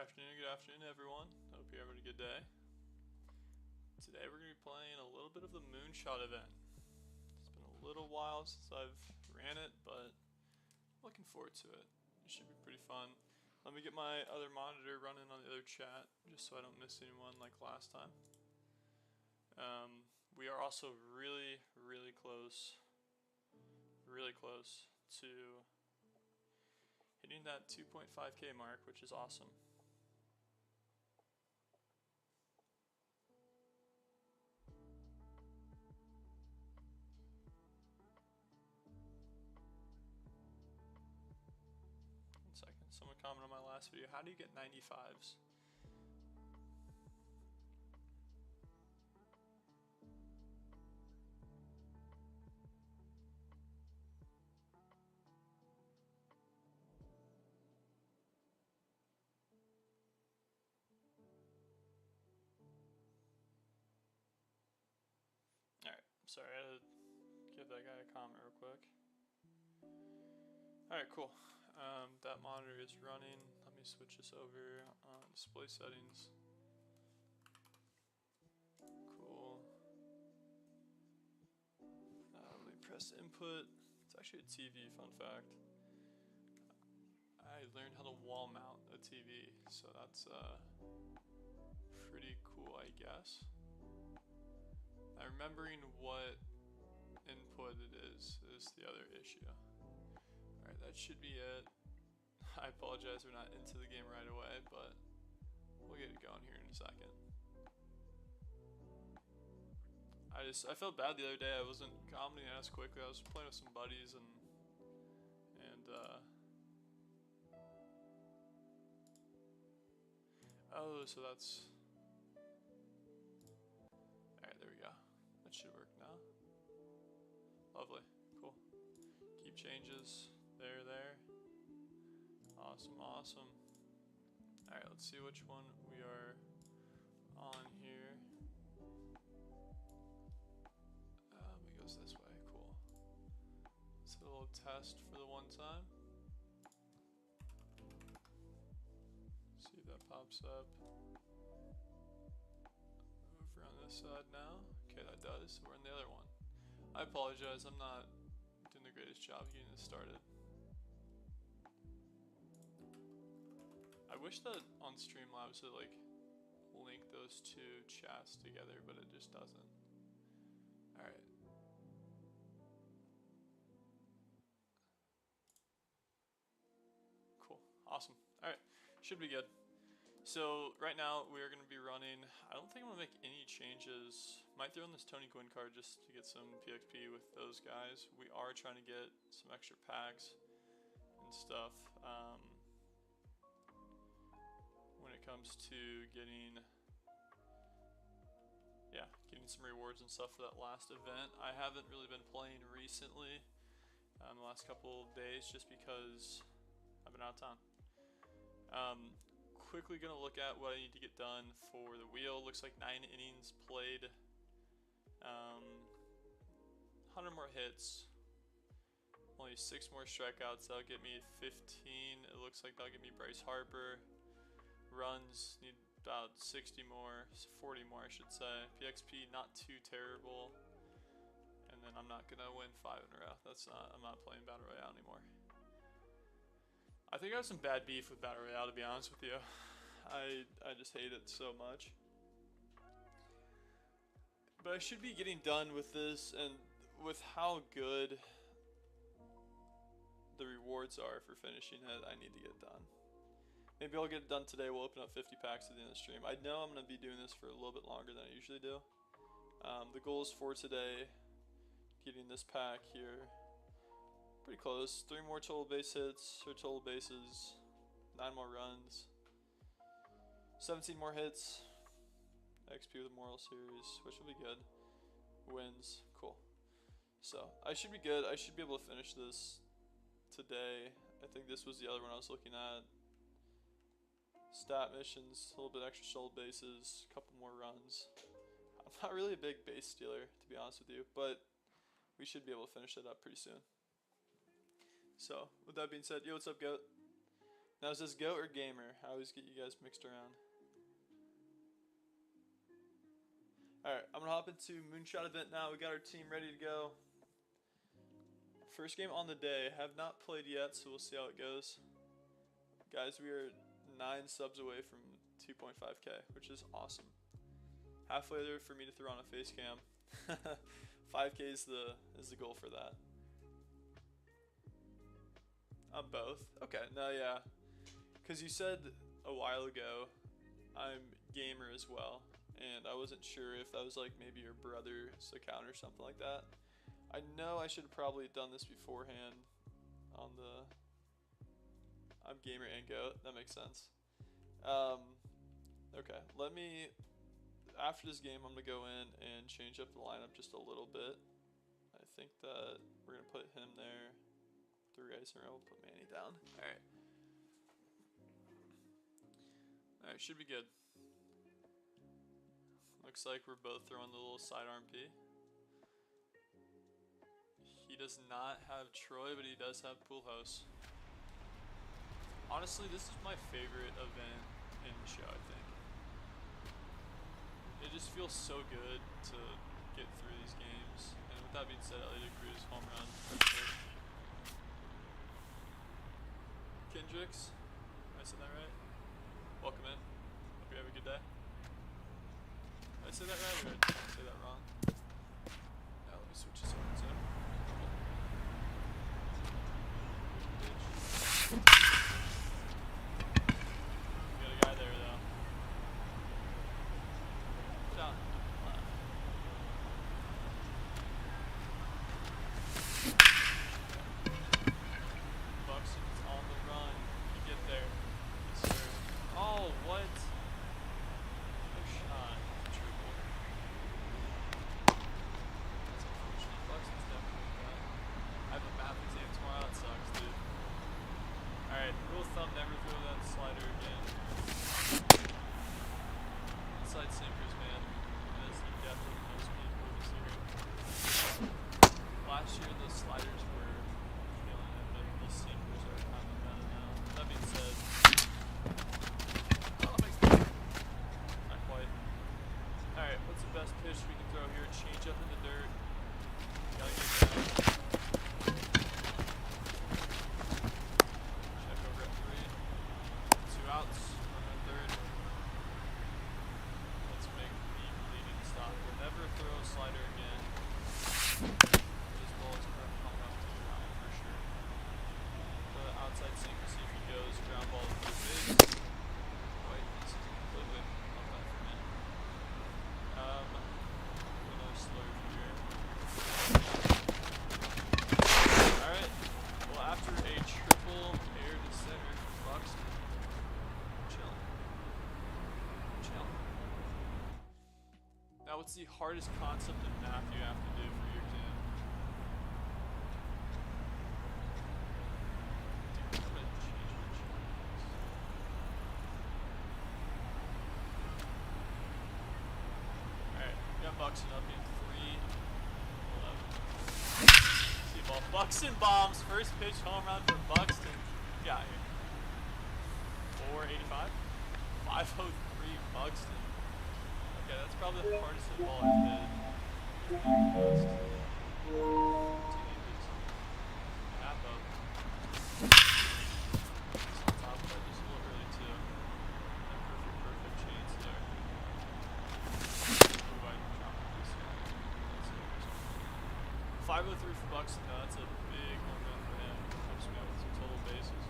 Good afternoon everyone. Hope you're having a good day. Today we're going to be playing a little bit of the Moonshot event. It's been a little while since I've ran it, but looking forward to it. It should be pretty fun. Let me get my other monitor running on the other chat, just so I don't miss anyone like last time. We are also really close to hitting that 2.5k mark, which is awesome. One second, someone commented on my last video, how do you get 95s? Alright, sorry, I had to give that guy a comment real quick. Alright, cool. That monitor is running. Let me switch this over on display settings. Cool. Let me press input. It's actually a TV, fun fact. I learned how to wall mount a TV, so that's pretty cool, I guess. Now, remembering what input it is the other issue. Alright, that should be it. I apologize we're not into the game right away, but we'll get it going here in a second. I felt bad the other day. I wasn't commenting as quickly. I was playing with some buddies and oh, so that's alright, there we go. That should work now. Lovely, cool. Keep changes. There. Awesome. Alright, let's see which one we are on here. It goes this way, cool. Let's hit a little test for the one time. See if that pops up. Over on this side now. Okay, that does. We're in the other one. I apologize, I'm not doing the greatest job getting this started. I wish that on Streamlabs it like link those two chats together, but it just doesn't. Alright. Cool. Awesome. Alright. Should be good. So right now we are going to be running, I don't think I'm going to make any changes. Might throw in this Tony Gwynn card just to get some PXP with those guys. We are trying to get some extra packs and stuff. When it comes to getting some rewards and stuff for that last event. I haven't really been playing recently, the last couple of days, just because I've been out of town. Quickly gonna look at what I need to get done for the wheel. Looks like 9 innings played, 100 more hits, only 6 more strikeouts. That'll get me 15. It looks like that'll get me Bryce Harper. Runs, need about 60 more, 40 more I should say. PXP not too terrible. And then I'm not gonna win 5 in a row. I'm not playing Battle Royale anymore. I think I have some bad beef with Battle Royale, to be honest with you. I just hate it so much. But I should be getting done with this, and with how good the rewards are for finishing it, I need to get it done. Maybe I'll get it done today. We'll open up 50 packs at the end of the stream. I know I'm going to be doing this for a little bit longer than I usually do. The goal is for today, getting this pack here. Pretty close. 3 more total base hits, or total bases, 9 more runs, 17 more hits, XP with the Moral Series, which will be good. Wins, cool. So, I should be good. I should be able to finish this today. I think this was the other one I was looking at. Stat missions, a little bit extra sold bases, a couple more runs. I'm not really a big base stealer, to be honest with you, but we should be able to finish that up pretty soon. So, with that being said, yo, what's up, GOAT? Now is this GOAT or gamer? I always get you guys mixed around. Alright, I'm gonna hop into Moonshot event now. We got our team ready to go. First game on the day. Have not played yet, so we'll see how it goes. Guys, we are 9 subs away from 2.5k, which is awesome. Halfway there for me to throw on a face cam. 5k is the goal for that. I'm both. Okay, no, yeah. Because you said a while ago, I'm gamer as well. And I wasn't sure if that was like maybe your brother's account or something like that. I know I should have probably done this beforehand on the I'm gamer and GOAT. That makes sense. Okay, let me, after this game, I'm going to go in and change up the lineup just a little bit. I think that we're going to put him there. 3 guys in a row. We'll put Manny down. Alright. Alright, should be good. Looks like we're both throwing the little sidearm P. He does not have Troy, but he does have Pool House. Honestly, this is my favorite event in the show, I think. It just feels so good to get through these games. And with that being said, Elliot Cruz, home run. Kendricks, I said that right? Welcome in. Hope you have a good day. Did I say that right or did I say that wrong? Now let me switch this over to got a guy there though. Down left. Buxton's on the run. You get there. Yes, sir. Oh, what? No shot. Triple. That's unfortunate. Buxton's definitely got. I have a math exam tomorrow. That sucks, dude. Alright, rule of thumb, never throw that slider again. Inside sinkers, man. As the death of most people this year. Last year, the sliders were killing it, but these sinkers are kind of better now. That being said, not quite. Alright, what's the best pitch we can throw here? Change up in the dirt. Gotta get down. Outs, runner third. Let's make the leading stop. We'll never throw a slider again. This ball is going to come up to the line for sure. The outside sinker, see if he goes. Ground ball to third base. White misses completely. Love that for me. Another slurve here. Alright. Well, after a triple air to center from Buxton. Now, what's the hardest concept of math you have to do for your exam? Dude, I'm gonna change my channels. Alright, we got Buxton up in 3-11. See ball. Buxton bombs. First pitch home run for Buxton. Get out here. 485. 503 Buxton. Okay, that's probably the hardest hit ball I've hit. Half up. Top of that just a little early too. Perfect chance there. Ooh, I dropped this guy. 503 for Buxton though, that's a big home run for him. Helps me out with some total bases.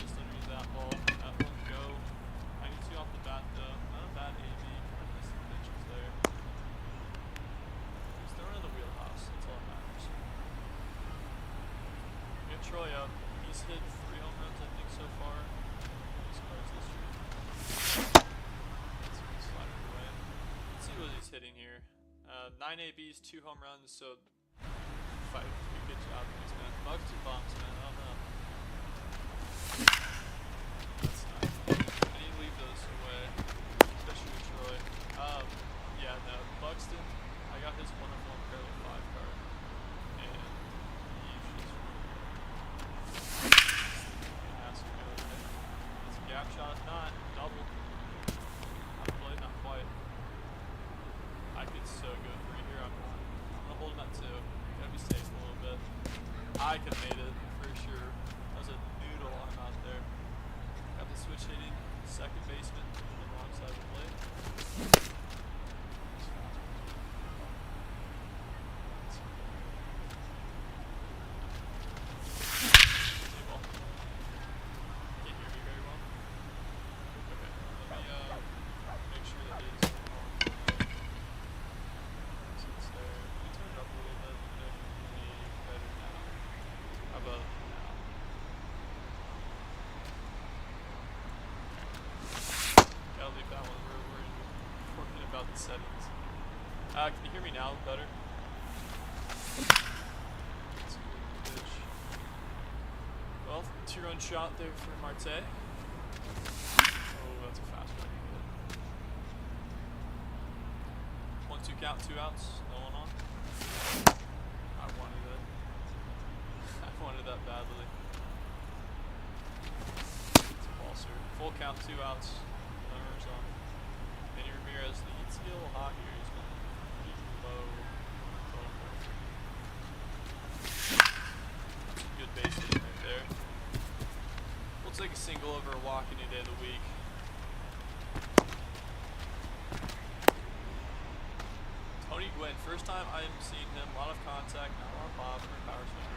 Just underneath that ball. That one go. 92 off the bat though. Not a bad AB. Kind of missed the pitches there. He's throwing in the wheelhouse. That's all that matters. We have Troy up. He's hit 3 home runs I think so far. As far as this year. Let's slide it away. Let's see what he's hitting here. 9 ABs, 2 home runs. So 5. Good job, man. Buxton bombs, man. I don't know. That's nice. I need to leave those away, especially with Troy. Yeah, no, Buxton, I got his wonderful Incredible 5 card, and he just shot, if not, double. Not play, not quite. I could so go 3 here, I'm not. I'm gonna hold him at 2. Gotta be safe a little bit. I could have made it, for sure. That was a noodle arm out there. Got the switch hitting, second baseman on the wrong side of the plate. Settings. Can you hear me now better? That's a good pitch. Well, 2-run shot there for Marte. Oh, that's a fast one. 1-2 count, 2 outs, no one on. I wanted it. I wanted that badly. It's a ball, sir. Full count, 2 outs, no runners on. Manny Ramirez, the heat's still a little hot here. He's been pretty low. That's a good base hit right there. We'll take a single over a walk any day of the week. Tony Gwynn, first time I am seeing him. A lot of contact, not a lot of pop or power swing.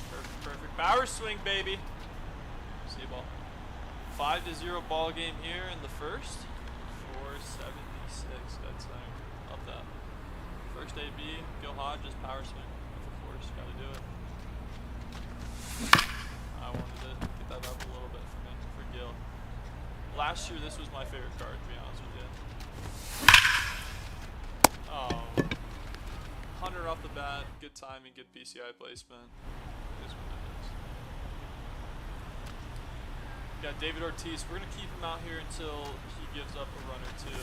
Perfect, perfect. Power swing, baby. See ball. 5-0 ball game here in the first. 476. That's up that. First AB, Gil Hodges, power swing with the force. Gotta do it. I wanted to get that up a little bit for me, for Gil. Last year, this was my favorite card, to be honest with you. Oh. 100 off the bat, good timing, good PCI placement. It is what it is. We got David Ortiz. We're going to keep him out here until he gives up a run or two.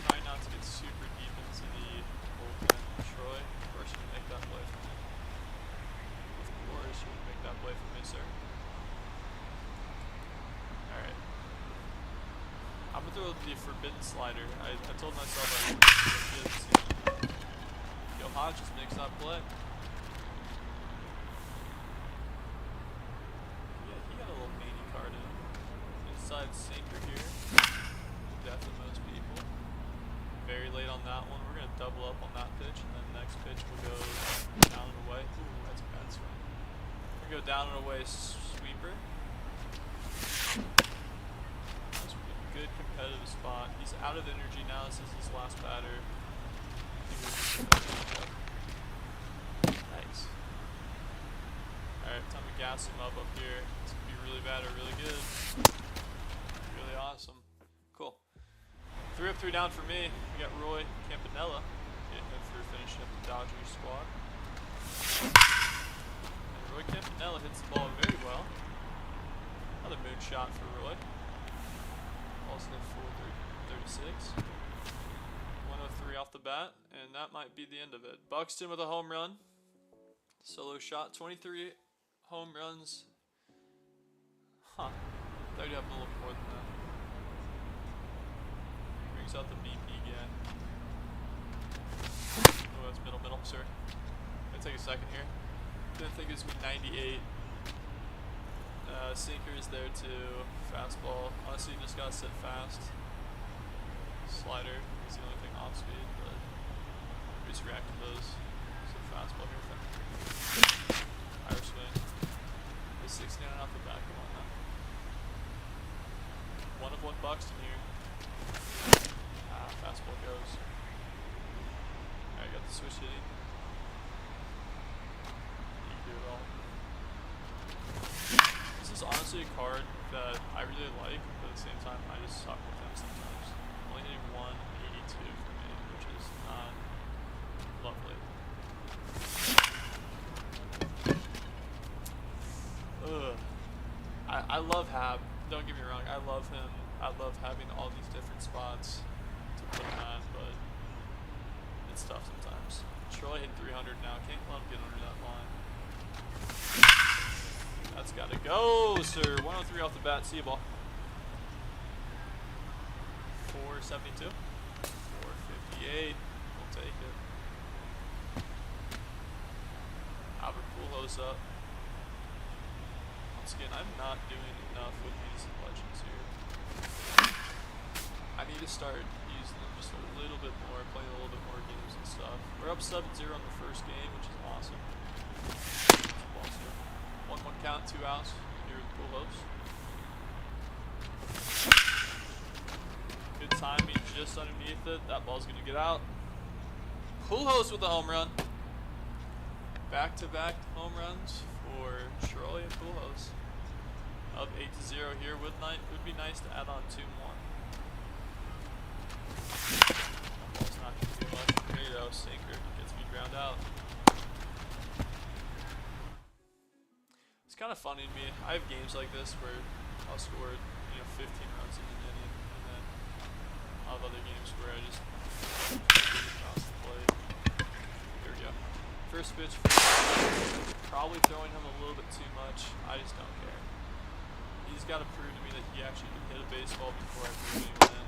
Try not to get super deep into the bullpen. Troy, of course you can make that play for me. Of course you can make that play for me, sir. Alright. I'm going to throw the forbidden slider. I told myself I would see it. Yo, Hodges makes that play. Inside sinker here. Death of most people. Very late on that one. We're going to double up on that pitch, and then the next pitch will go down and away. Ooh, that's a bad swing. We're going to go down and away sweeper. That's a good competitive spot. He's out of energy now. This is his last batter. Nice. Alright, time to gas him up here. It's going to be really bad or really good. Really awesome. Cool. 3 up, 3 down for me. We got Roy Campanella getting in for finishing up the Dodgers squad. And Roy Campanella hits the ball very well. Another moonshot for Roy. Also hit 436. 103 off the bat, and that might be the end of it. Buxton with a home run. Solo shot. 23 home runs. Huh. Thought you'd have a little more than that. Brings out the BP again. Oh, that's middle, sir. Gonna take a second here. Didn't think it was gonna be 98. Sinker is there too. Fastball. Honestly, you just gotta sit fast. Slider is the only thing off speed, but we just react to those. So fastball here. Higher swing. The 69 off the back. Come on now. 1 of 1 Buxton here. Fastball goes. Alright, got the switch hitting. You can do it all. This is honestly a card that I really like, but at the same time, I just suck with him sometimes. Only hitting 182 for me, which is not lovely. Ugh. I love Hab. Don't get me wrong, I love him. I love having all these different spots to put him at, but it's tough sometimes. Troy hit 300 now. Can't let him get under that line. That's gotta go, sir. 103 off the bat. See you, ball. 472. 458. We'll take it. Albert Pujols up. Once again, I'm not doing enough with these legends here. I need to start using them just a little bit more, playing a little bit more games and stuff. We're up 7-0 in the first game, which is awesome. 1-1 count, 2 outs. Here with Pujols. Good timing just underneath it. That ball's going to get out. Pujols with a home run. Back-to-back home runs for Troy and Pujols. Up 8-0 here. Would be nice to add on 2 more. Ball's not going to do much for me though. Sinker gets me ground out. It's kind of funny to me. I have games like this where I'll score, 15 runs in an inning, and then I'll have other games where I just across the plate. Here we go. First pitch. Probably throwing him a little bit too much. I just don't care. He's got to prove to me that he actually can hit a baseball before I prove anyone in.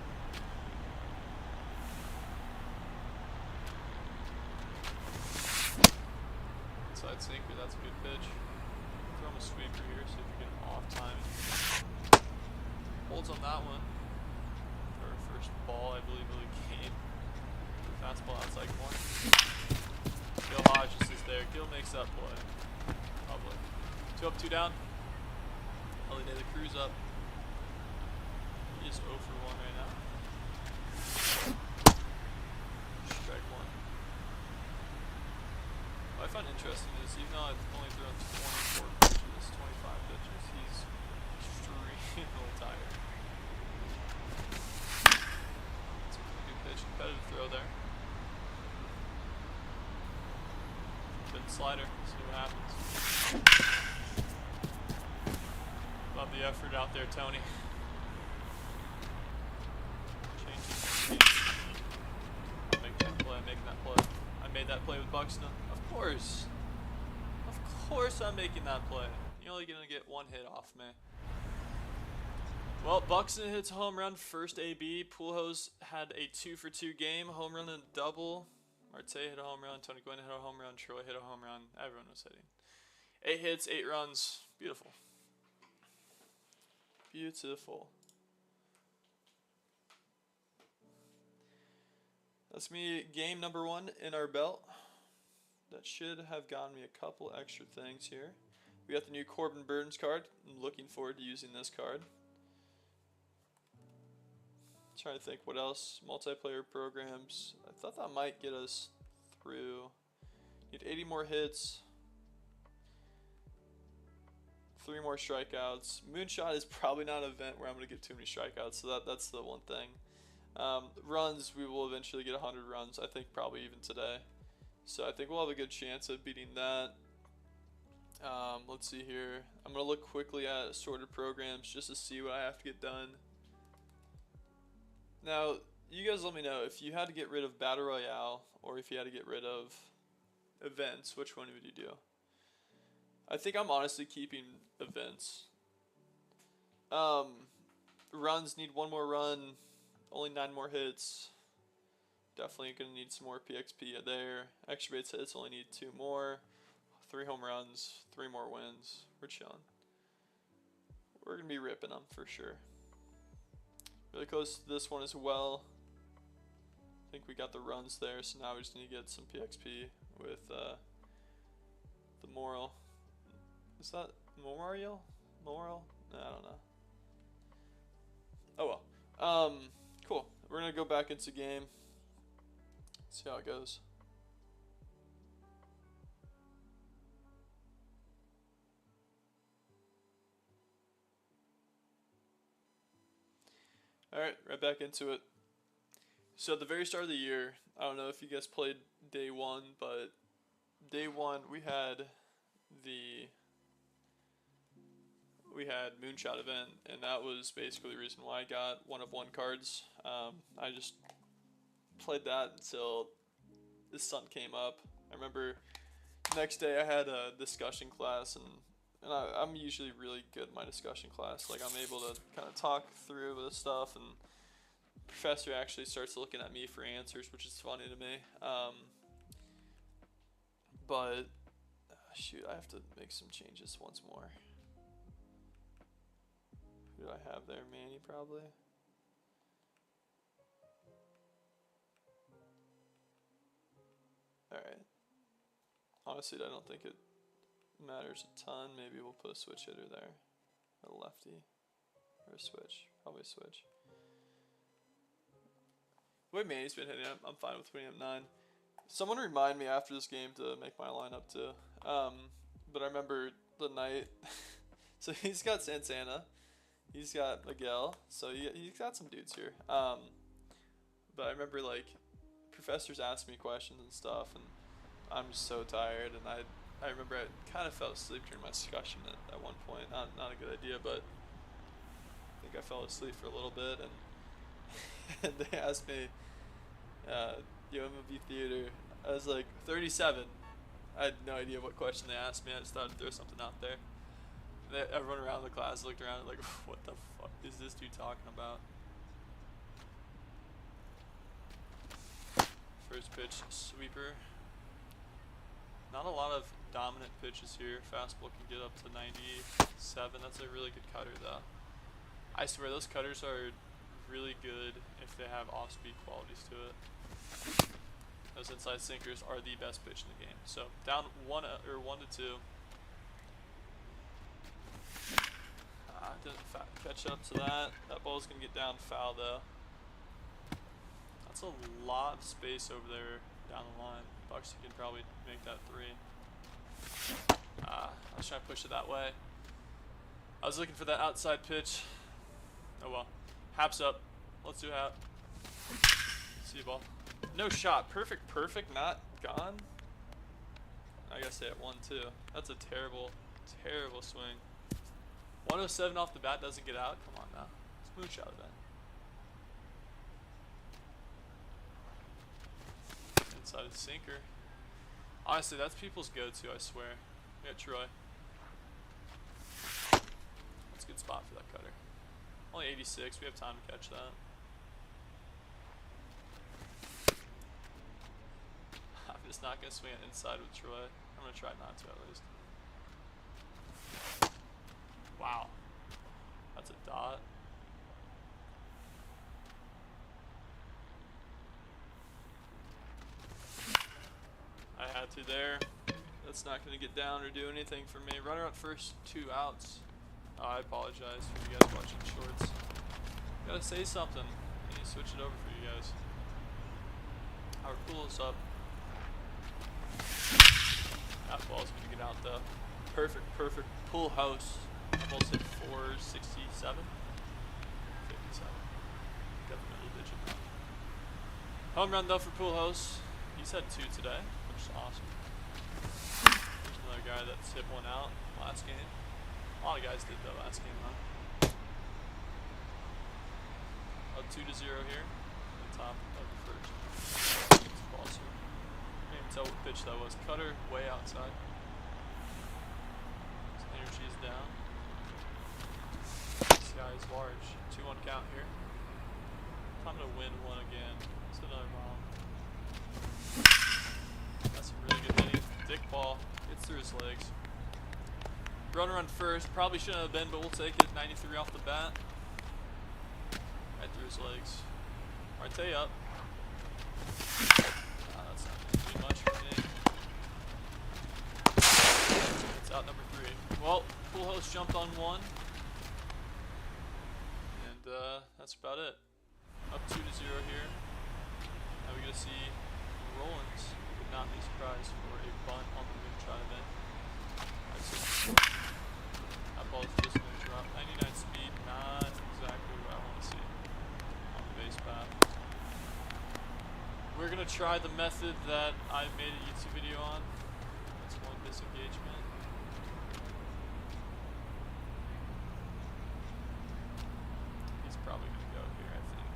Inside sinker, that's a good pitch. Throw him a sweeper here, see if we get him off time. Holds on that one. For our first ball, I believe, of the game. Fastball outside corner. Gil Hodges is there. Gil makes that play. Public. 2 up, 2 down. Ellie De La Cruz up. He is 0 for 1 right now. Strike 1. What I find interesting is even though I've only thrown 24 pitches, 25 pitches, he's extremely tired. That's a pretty good pitch. Competitive throw there. Good slider. See what happens. Love the effort out there, Tony. Changing. I'm making that play. I'm making that play. I made that play with Buxton. Of course. Of course I'm making that play. You're only going to get 1 hit off me. Well, Buxton hits a home run. First AB. Pujols had a 2-for-2 game. Home run and a double. Marte hit a home run. Tony Gwynn hit a home run. Troy hit a home run. Everyone was hitting. 8 hits, 8 runs. Beautiful. Beautiful. That's me, game number 1 in our belt. That should have gotten me a couple extra things here. We got the new Corbin Burns card. I'm looking forward to using this card. Trying to think what else. Multiplayer programs. I thought that might get us through. Need 80 more hits. 3 more strikeouts. Moonshot is probably not an event where I'm going to get too many strikeouts, so that's the one thing. Runs, we will eventually get 100 runs, I think probably even today. So I think we'll have a good chance of beating that. Let's see here. I'm going to look quickly at assorted programs just to see what I have to get done. Now, you guys let me know if you had to get rid of Battle Royale or if you had to get rid of events, which one would you do? I think I'm honestly keeping events. Runs need 1 more run, only 9 more hits. Definitely going to need some more PXP there. Extra base hits only need 2 more. 3 home runs, 3 more wins. We're chilling. We're going to be ripping them for sure. Really close to this one as well. I think we got the runs there, so now we just need to get some PXP with the Moral. Is that Memorial? Moral? No, I don't know. Oh well. Cool. We're going to go back into game. See how it goes. Alright, right back into it. So at the very start of the year, I don't know if you guys played day 1, but day 1 we had Moonshot event, and that was basically the reason why I got 1 of 1 cards. I just played that until the sun came up. I remember next day I had a discussion class, and and I'm usually really good in my discussion class. Like, I'm able to kind of talk through the stuff, and the professor actually starts looking at me for answers, which is funny to me. But shoot, I have to make some changes once more. Who do I have there? Manny, probably. Alright. Honestly, I don't think it matters a ton. Maybe we'll put a switch hitter there. A lefty. Or a switch. Probably a switch. The way Manny's been hitting, I'm fine with putting him 9. Someone remind me after this game to make my lineup too. But I remember the night. So he's got Santana. He's got Miguel. So he's got some dudes here. But I remember, like, professors asked me questions and stuff, and I'm just so tired. And I remember I kind of fell asleep during my discussion at one point. Not a good idea, but I think I fell asleep for a little bit. And they asked me, MLB theater. I was like 37. I had no idea what question they asked me. I just thought I'd throw something out there. Everyone around the class looked around like, what the fuck is this dude talking about? First pitch, sweeper. Not a lot of dominant pitches here. Fastball can get up to 97. That's a really good cutter, though. I swear those cutters are really good if they have off-speed qualities to it. Those inside sinkers are the best pitch in the game. So down 1 to 2. Didn't catch up to that. That ball's gonna get down foul though. That's a lot of space over there down the line. Buxton can probably make that 3. I was trying to push it that way. I was looking for that outside pitch. Oh well. Hap's up. Let's do Hap. See you, ball. No shot. Perfect. Not gone. I gotta stay at 1-2. That's a terrible swing. 107 off the bat doesn't get out. Come on now. It's Moonshot event. Inside sinker. Honestly, that's people's go-to, I swear. We got Troy. That's a good spot for that cutter. Only 86. We have time to catch that. I'm just not going to swing it inside with Troy. I'm going to try not to at least. Wow. That's a dot. I had to there. That's not going to get down or do anything for me. Runner at first, 2 outs. Oh, I apologize for you guys watching shorts. Gotta say something. I need to switch it over for you guys. Our pool is up. That ball's going to get out though. Perfect pull house. Almost hit 467. 57. Got the middle digit now. Home run though for Pool House. He's had 2 today, which is awesome. There's another guy that's hit 1 out last game. A lot of guys did that last game, huh? Up 2-0 here. On the top of the first. Can't even tell what pitch that was. Cutter way outside. His energy is down. This guy is large. 2-1 count here. I'm gonna win 1 again. It's another bomb. That's some really good hitting. Dick ball gets through his legs. Runner on first. Probably shouldn't have been, but we'll take it. 93 off the bat. Right through his legs. Marte up. That's not going to do much for me. It's out number 3. Well, Pool House jumped on 1. And that's about it. Up 2-0 here. Now we're going to see Rollins. Would not be surprised for a bunt on the Moonshot event. That ball's just going to drop. 99 speed, not exactly what I want to see on the base path. We're going to try the method that I made a YouTube video on. That's 1 disengagement. He's probably going to go here, I think.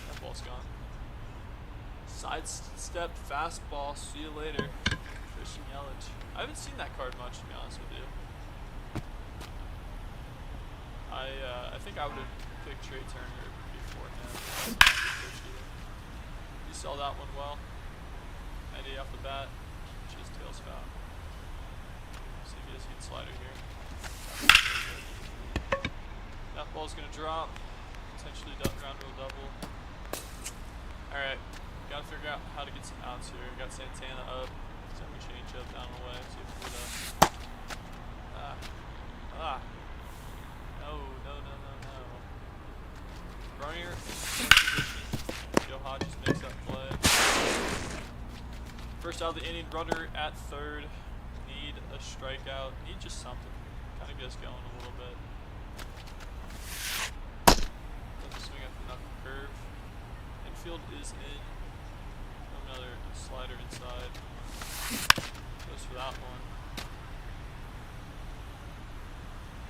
That ball's gone. Sidestep fastball. See you later. Christian Yelich. I haven't seen that card much, to be honest with you. I think I would have picked Trey Turner before him. You saw that one well. 90 off the bat. Just tail spout. See if he has a good slider here. That ball's gonna drop. Potentially ground rule double. Alright. Gotta figure out how to get some outs here. Got Santana up. Semi change up down the way. See if we can No. Runner in position. Joe Hodges makes that play. First out of the inning, runner at third. Need a strikeout. Need just something. Kind of gets going a little bit. Doesn't swing at the knuckle curve. Infield is in. Another slider inside. Goes for that one.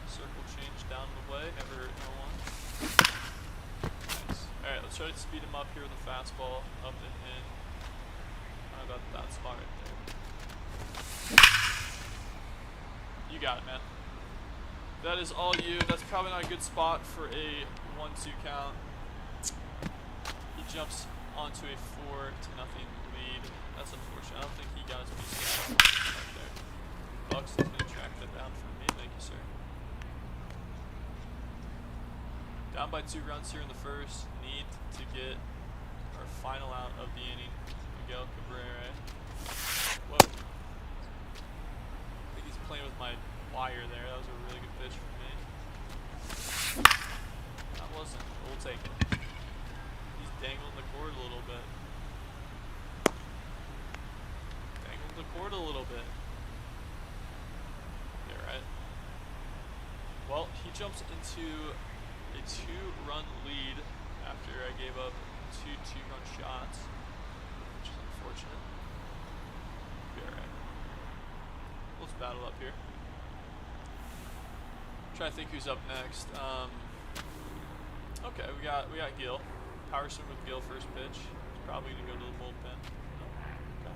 Circle change down the way. Never hurt no one. Nice. Alright, let's try to speed him up here with a fastball. Up and in. How about that spot right there? You got it, man. That is all you. That's probably not a good spot for a 1-2 count. He jumps onto a 4-0 lead. That's unfortunate. I don't think he got his piece right there. Bucks is going to track that down for me. Thank you, sir. Down by 2 runs here in the first. Need to get our final out of the inning. Miguel Cabrera. Whoa. I think he's playing with my wire there. That was a really good pitch for me. That wasn't. We'll take it. He's dangling the cord a little bit. Dangling the cord a little bit. Yeah, right. Well, he jumps into a 2-run lead after I gave up 2 2-run shots, which is unfortunate. Be alright. Let's battle up here. Trying to think who's up next. Okay, we got Gil. Power swing with Gil first pitch. He's probably gonna go to the bullpen. Okay.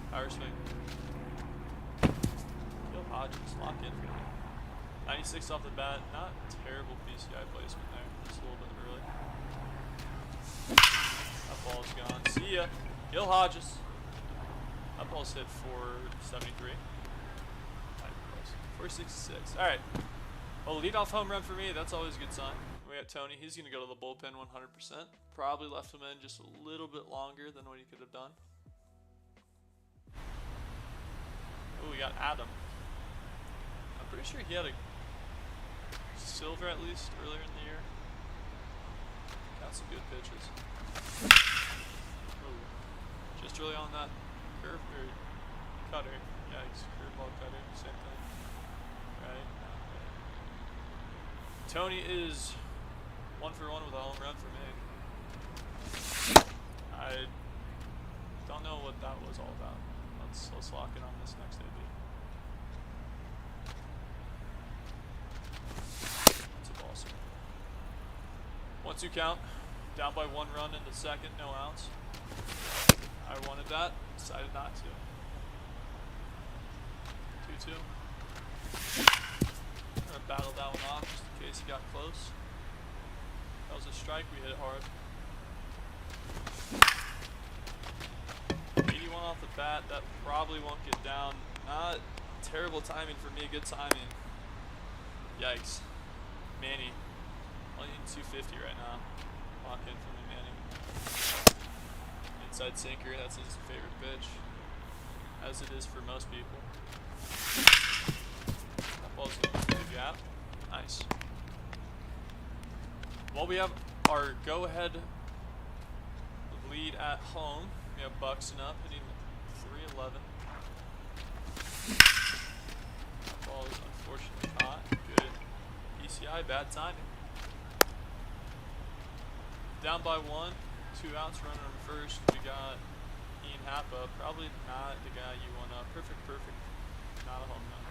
Power swing. Gil Hodges, lock in for me. 96 off the bat. Not terrible PCI placement there. Just a little bit early. That ball's gone. See ya. Gil Hodges. That ball's hit for 73. 466. Alright. Well, leadoff home run for me. That's always a good sign. We got Tony. He's going to go to the bullpen 100%. Probably left him in just a little bit longer than what he could have done. Oh, we got Adam. I'm pretty sure he had a silver at least earlier in the year. Got some good pitches. Ooh. Just really on that curve or cutter. Yikes, curveball cutter, same thing. Right. Tony is 1 for 1 with a home run for me. I don't know what that was all about. Let's lock in on this next AB. That's a ball swing. 1-2 count. Down by 1 run in the second, no outs. I wanted that. Decided not to. 2-2. I'm gonna battle that one off just in case he got close. That was a strike, we hit it hard. 81 off the bat, that probably won't get down. Not terrible timing for me, good timing. Yikes. Manny, only need 250 right now. Lock in for me, Manny. Inside sinker, that's his favorite pitch. As it is for most people. That ball's in the gap. Nice. Well, we have our go-ahead lead at home. We have Buxton up, hitting 311. That ball is unfortunately hot. Good PCI, bad timing. Down by 1, 2 outs, runner on first. We got Ian Happa, probably not the guy you want up. Perfect. Not a home run.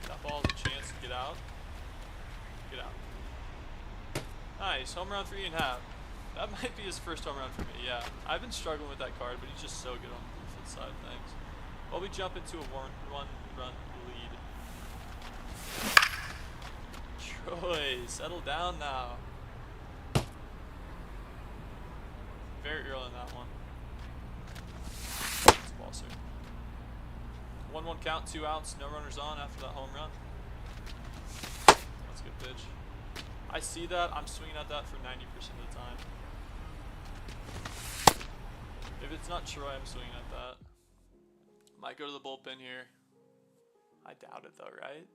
That ball has a chance to get out. Get out. Nice, home run for Ian Happ. That might be his first home run for me, yeah. I've been struggling with that card, but he's just so good on the defense side of things. Well, we jump into a one-run lead. Troy, settle down now. Very early in that one. It's a ball, sir. 1-1 count, 2 outs, no runners on after that home run. That's a good pitch. I see that. I'm swinging at that for 90% of the time. If it's not Troy, I'm swinging at that. Might go to the bullpen here. I doubt it though, right?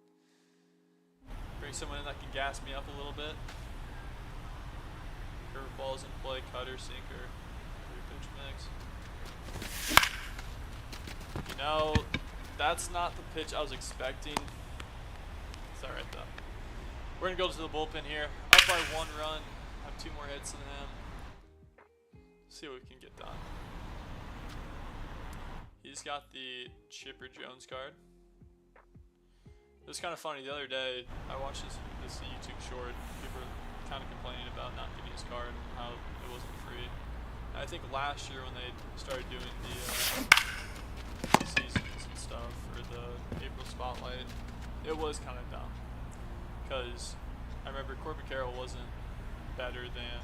Bring someone in that can gas me up a little bit. Curveballs in play, cutter, sinker, 3-pitch mix. You know, that's not the pitch I was expecting. It's alright though. We're gonna go to the bullpen here. Up by 1 run. Have 2 more hits than him. See what we can get done. He's got the Chipper Jones card. It was kind of funny. The other day, I watched this YouTube short. People were kind of complaining about not getting his card and how it wasn't free. And I think last year when they started doing the seasons and stuff, or the April Spotlight, it was kind of dumb. Because I remember Corbin Carroll wasn't better than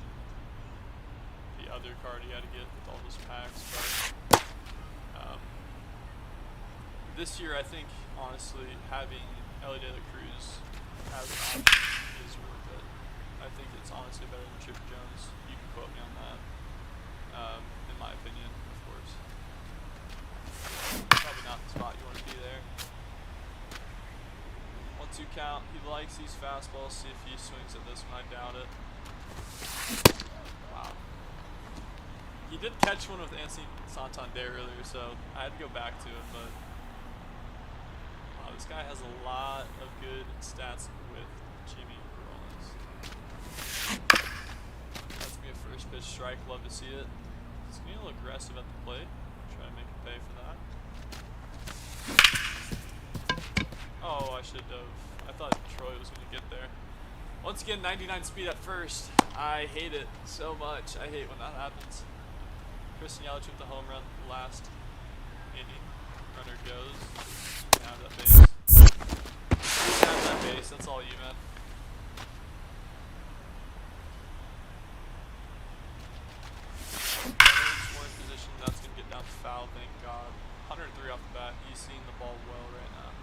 the other card he had to get with all those packs. But this year, I think, honestly, having Ellie De La Cruz as an option is worth it. I think it's honestly better than Chipper Jones. You can quote me on that. In my opinion, of course. Probably not the spot you want to be there. 1-2 count. He likes these fastballs. See if he swings at this one. I doubt it. Wow. He did catch one with Anthony Santander earlier, so I had to go back to it, but wow, this guy has a lot of good stats with Jimmy Rollins. That's gonna be a first pitch strike. Love to see it. He's getting a little aggressive at the plate. Try to make him pay for that. Oh, I should have. I thought Troy was gonna get there. Once again, 99 speed at first. I hate it so much. I hate when that happens. Christian Yelich with the home run last inning. Runner goes. Have that base. Have that base. That's all you, man. More in position. That's gonna get down to foul. Thank God. 103 off the bat. He's seeing the ball well right now.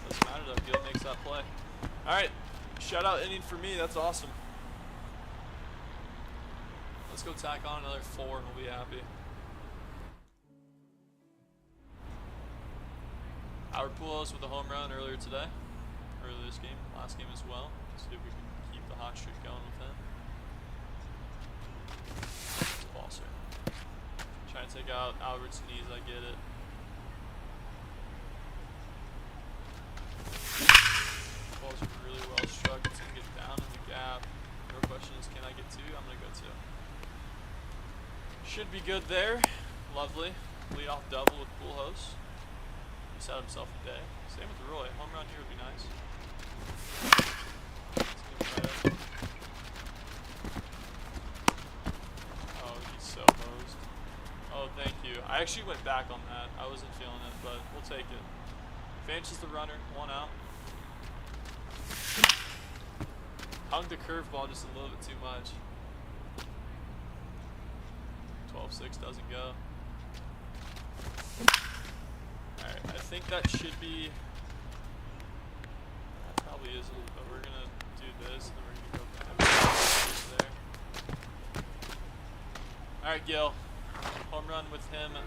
Doesn't matter though. Gil makes that play. All right. Shutout inning for me. That's awesome. Let's go tack on another 4 and we'll be happy. Howard Pujols with a home run earlier today. Earlier this game, last game as well. See if we can keep the hot streak going with him. Ball, sir. Trying to take out Albert's knees, I get it. Balls are really well struck. It's going to get down in the gap. No question is, can I get 2? I'm going to go 2. Should be good there. Lovely. Lead off double with Pujols. He's had himself a day. Same with Roy. Home run here would be nice. Oh, he's so hosed. Oh, thank you. I actually went back on that. I wasn't feeling it, but we'll take it. Vanches the runner. 1 out. Hung the curveball just a little bit too much. 12-6 doesn't go. Alright, I think that should be... That probably is, but we're going to do this, and then we're going to go back there. Alright, Gil. Home run with him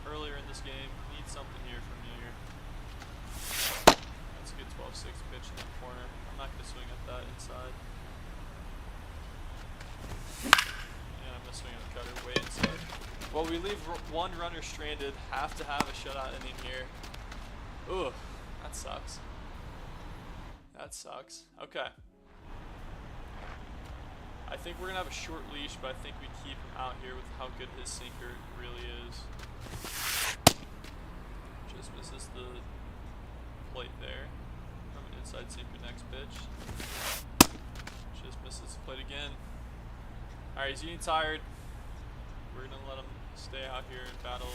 earlier in this game. Need something here from you here. That's a good 12-6 pitch in that corner. I'm not going to swing at that inside. Swing on the cutter way inside. Well, we leave 1 runner stranded. Have to have a shutout inning here. Ooh, that sucks. That sucks. Okay. I think we're gonna have a short leash, but I think we keep him out here with how good his sinker really is. Just misses the plate there. From an inside sinker next pitch. Just misses the plate again. Alright, he's getting tired. We're going to let him stay out here and battle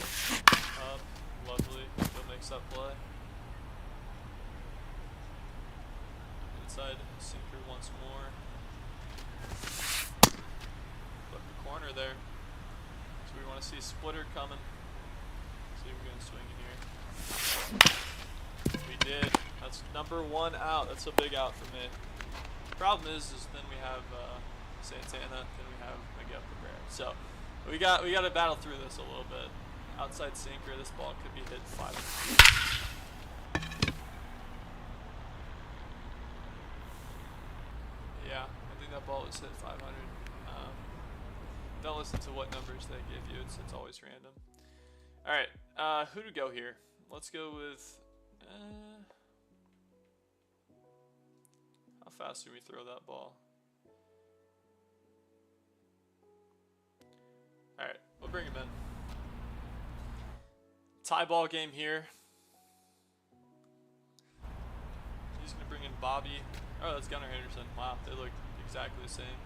up. Lovely. He'll make that play. Inside sinker once more. Flip the corner there. So we want to see splitter coming. See if we're going to swing in here. We did. That's number 1 out. That's a big out for me. Problem is then we have Santana, then we have Miguel Cabrera. So we got to battle through this a little bit. Outside sinker, this ball could be hit 500 feet. Yeah, I think that ball was hit 500. Don't listen to what numbers they give you. It's always random. All right, who to go here? Let's go with. How fast do we throw that ball? All right, we'll bring him in. Tie ball game here. He's gonna bring in Bobby. Oh, that's Gunnar Henderson. Wow, they look exactly the same.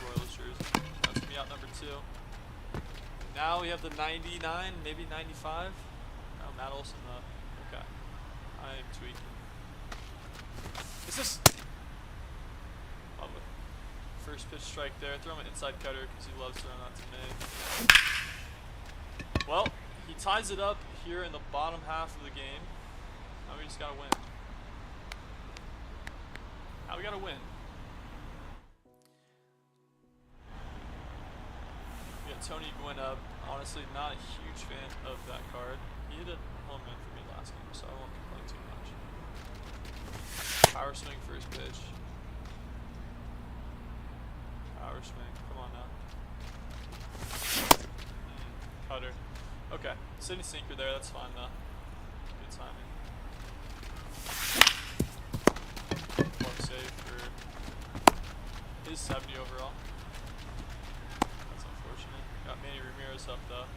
Royals jersey. That's gonna be out number 2. Now we have the 99, maybe 95. Oh, Matt Olson. Okay, I am tweaking. Is this? Lovely. First pitch strike there. Throw him an inside cutter because he loves throwing that to me. Well, he ties it up here in the bottom half of the game. Now we just gotta win. Now we gotta win. We got Tony Gwynn up. Honestly, not a huge fan of that card. He hit a home run for me last game, so I won't complain too much. Power swing first pitch. Power swing. Come on now. Cutter. Okay. Sydney sinker there. That's fine though. Good timing. Plug save for his 70 overall. That's unfortunate. Got Manny Ramirez up though.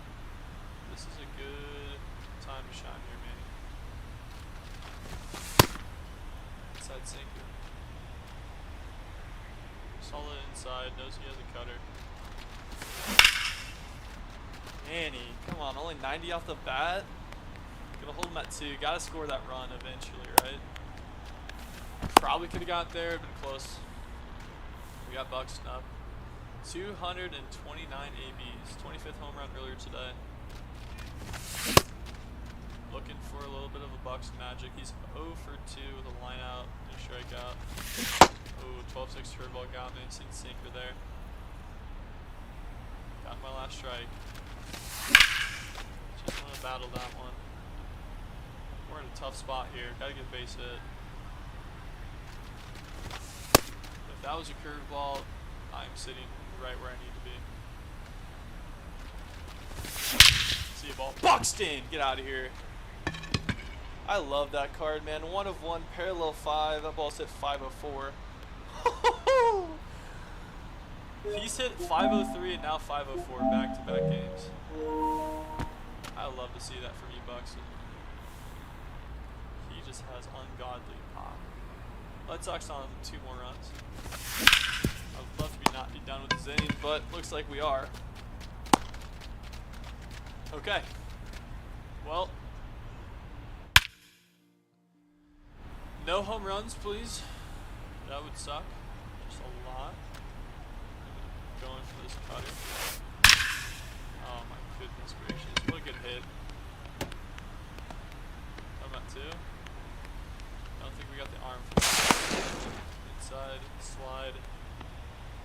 This is a good time to shine here, Manny. Inside sinker. Solid inside. Knows he has a cutter. Manny, come on, only 90 off the bat. Gonna hold him at 2. Gotta score that run eventually, right? Probably could have got there, been close. We got Buxton up. 229 ABs. 25th home run earlier today. Looking for a little bit of a Buxton magic. He's 0 for 2 with a line out and a strikeout. Oh, 12-6 curveball got me. Seen sinker there. Got my last strike. Just want to battle that one. We're in a tough spot here. Gotta get a base hit. If that was a curveball, I'm sitting right where I need to be. See a ball. Buxton! Get out of here. I love that card, man. 1 of 1, parallel 5. That ball's hit 504. He's hit 503 and now 504 back-to-back games. I love to see that from you, Buxton. He just has ungodly pop. Red Sox on 2 more runs. I would love to not be done with this inning, but looks like we are. Okay. Well, no home runs, please. That would suck. Just a lot. Going for this cutter. Oh my goodness gracious. What a good hit. How about 2? I don't think we got the arm for that. Inside, slide.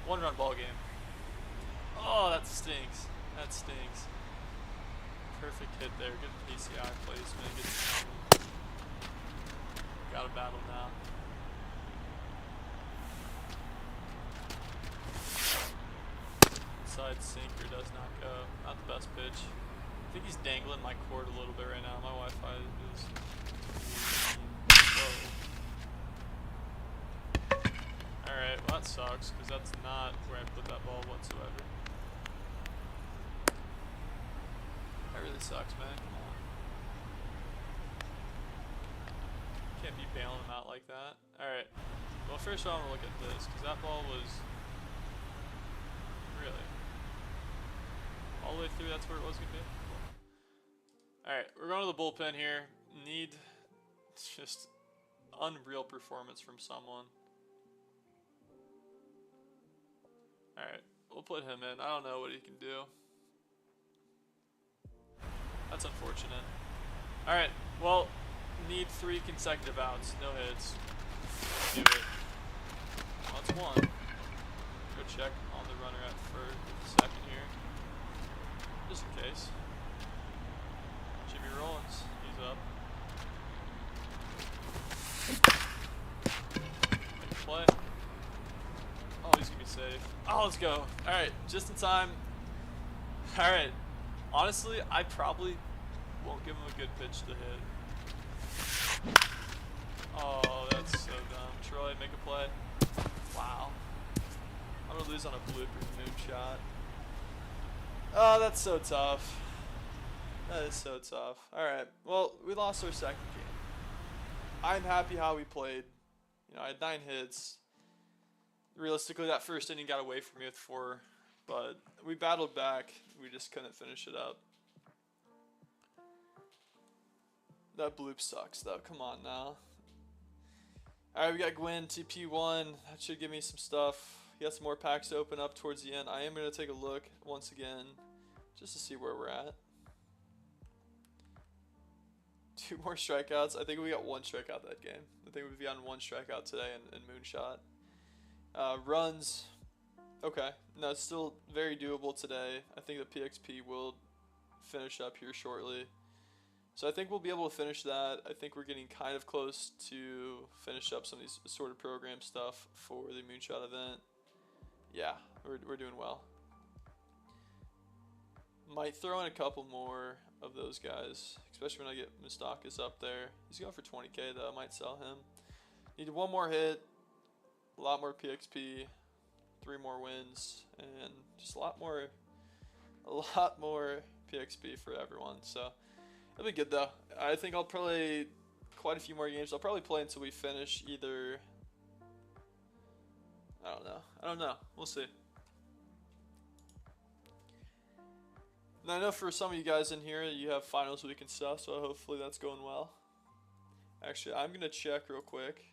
1-run ball game. Oh, that stinks. That stinks. Perfect hit there. Good PCI placement. Good timing. Gotta battle now. Inside sinker does not go. Not the best pitch. I think he's dangling my cord a little bit right now. My Wi-Fi is slow. Alright, well that sucks because that's not where I put that ball whatsoever. That really sucks, man. Come on. Can't be bailing him out like that. Alright. Well, first I want to look at this, because that ball was really all the way through. That's where it was going to be. Cool. Alright, we're going to the bullpen here. Need just unreal performance from someone. Alright, we'll put him in. I don't know what he can do. That's unfortunate. Alright, well, need 3 consecutive outs. No hits. Let's do it. Well, that's 1. Go check on the runner at second here. Just in case. Jimmy Rollins, he's up. Make a play. Oh, he's gonna be safe. Oh, let's go. Alright, just in time. Alright. Honestly, I probably won't give him a good pitch to hit. Oh, that's so dumb. Troy, make a play. Wow. I'm gonna lose on a blooper moonshot. Oh, that's so tough. That is so tough. Alright, well, we lost our second game. I'm happy how we played. You know, I had 9 hits. Realistically, that first inning got away from me with 4, but we battled back. We just couldn't finish it up. That bloop sucks, though. Come on now. Alright, we got Gwyn, TP1. That should give me some stuff. We got some more packs to open up towards the end. I am going to take a look once again, just to see where we're at. 2 more strikeouts. I think we got 1 strikeout that game. I think we've gotten 1 strikeout today in Moonshot. Runs. Okay. No, it's still very doable today. I think the PXP will finish up here shortly. So I think we'll be able to finish that. I think we're getting kind of close to finish up some of these sort of program stuff for the Moonshot event. Yeah, we're doing well. Might throw in a couple more of those guys, especially when I get Mustakas up there. He's going for 20K though. I might sell him. Need 1 more hit, a lot more PXP, 3 more wins, and just a lot more PXP for everyone. So it'll be good though. I think I'll play quite a few more games. I'll probably play until we finish either. I don't know. We'll see. Now, I know for some of you guys in here, you have finals week and stuff, so hopefully that's going well. Actually, I'm going to check real quick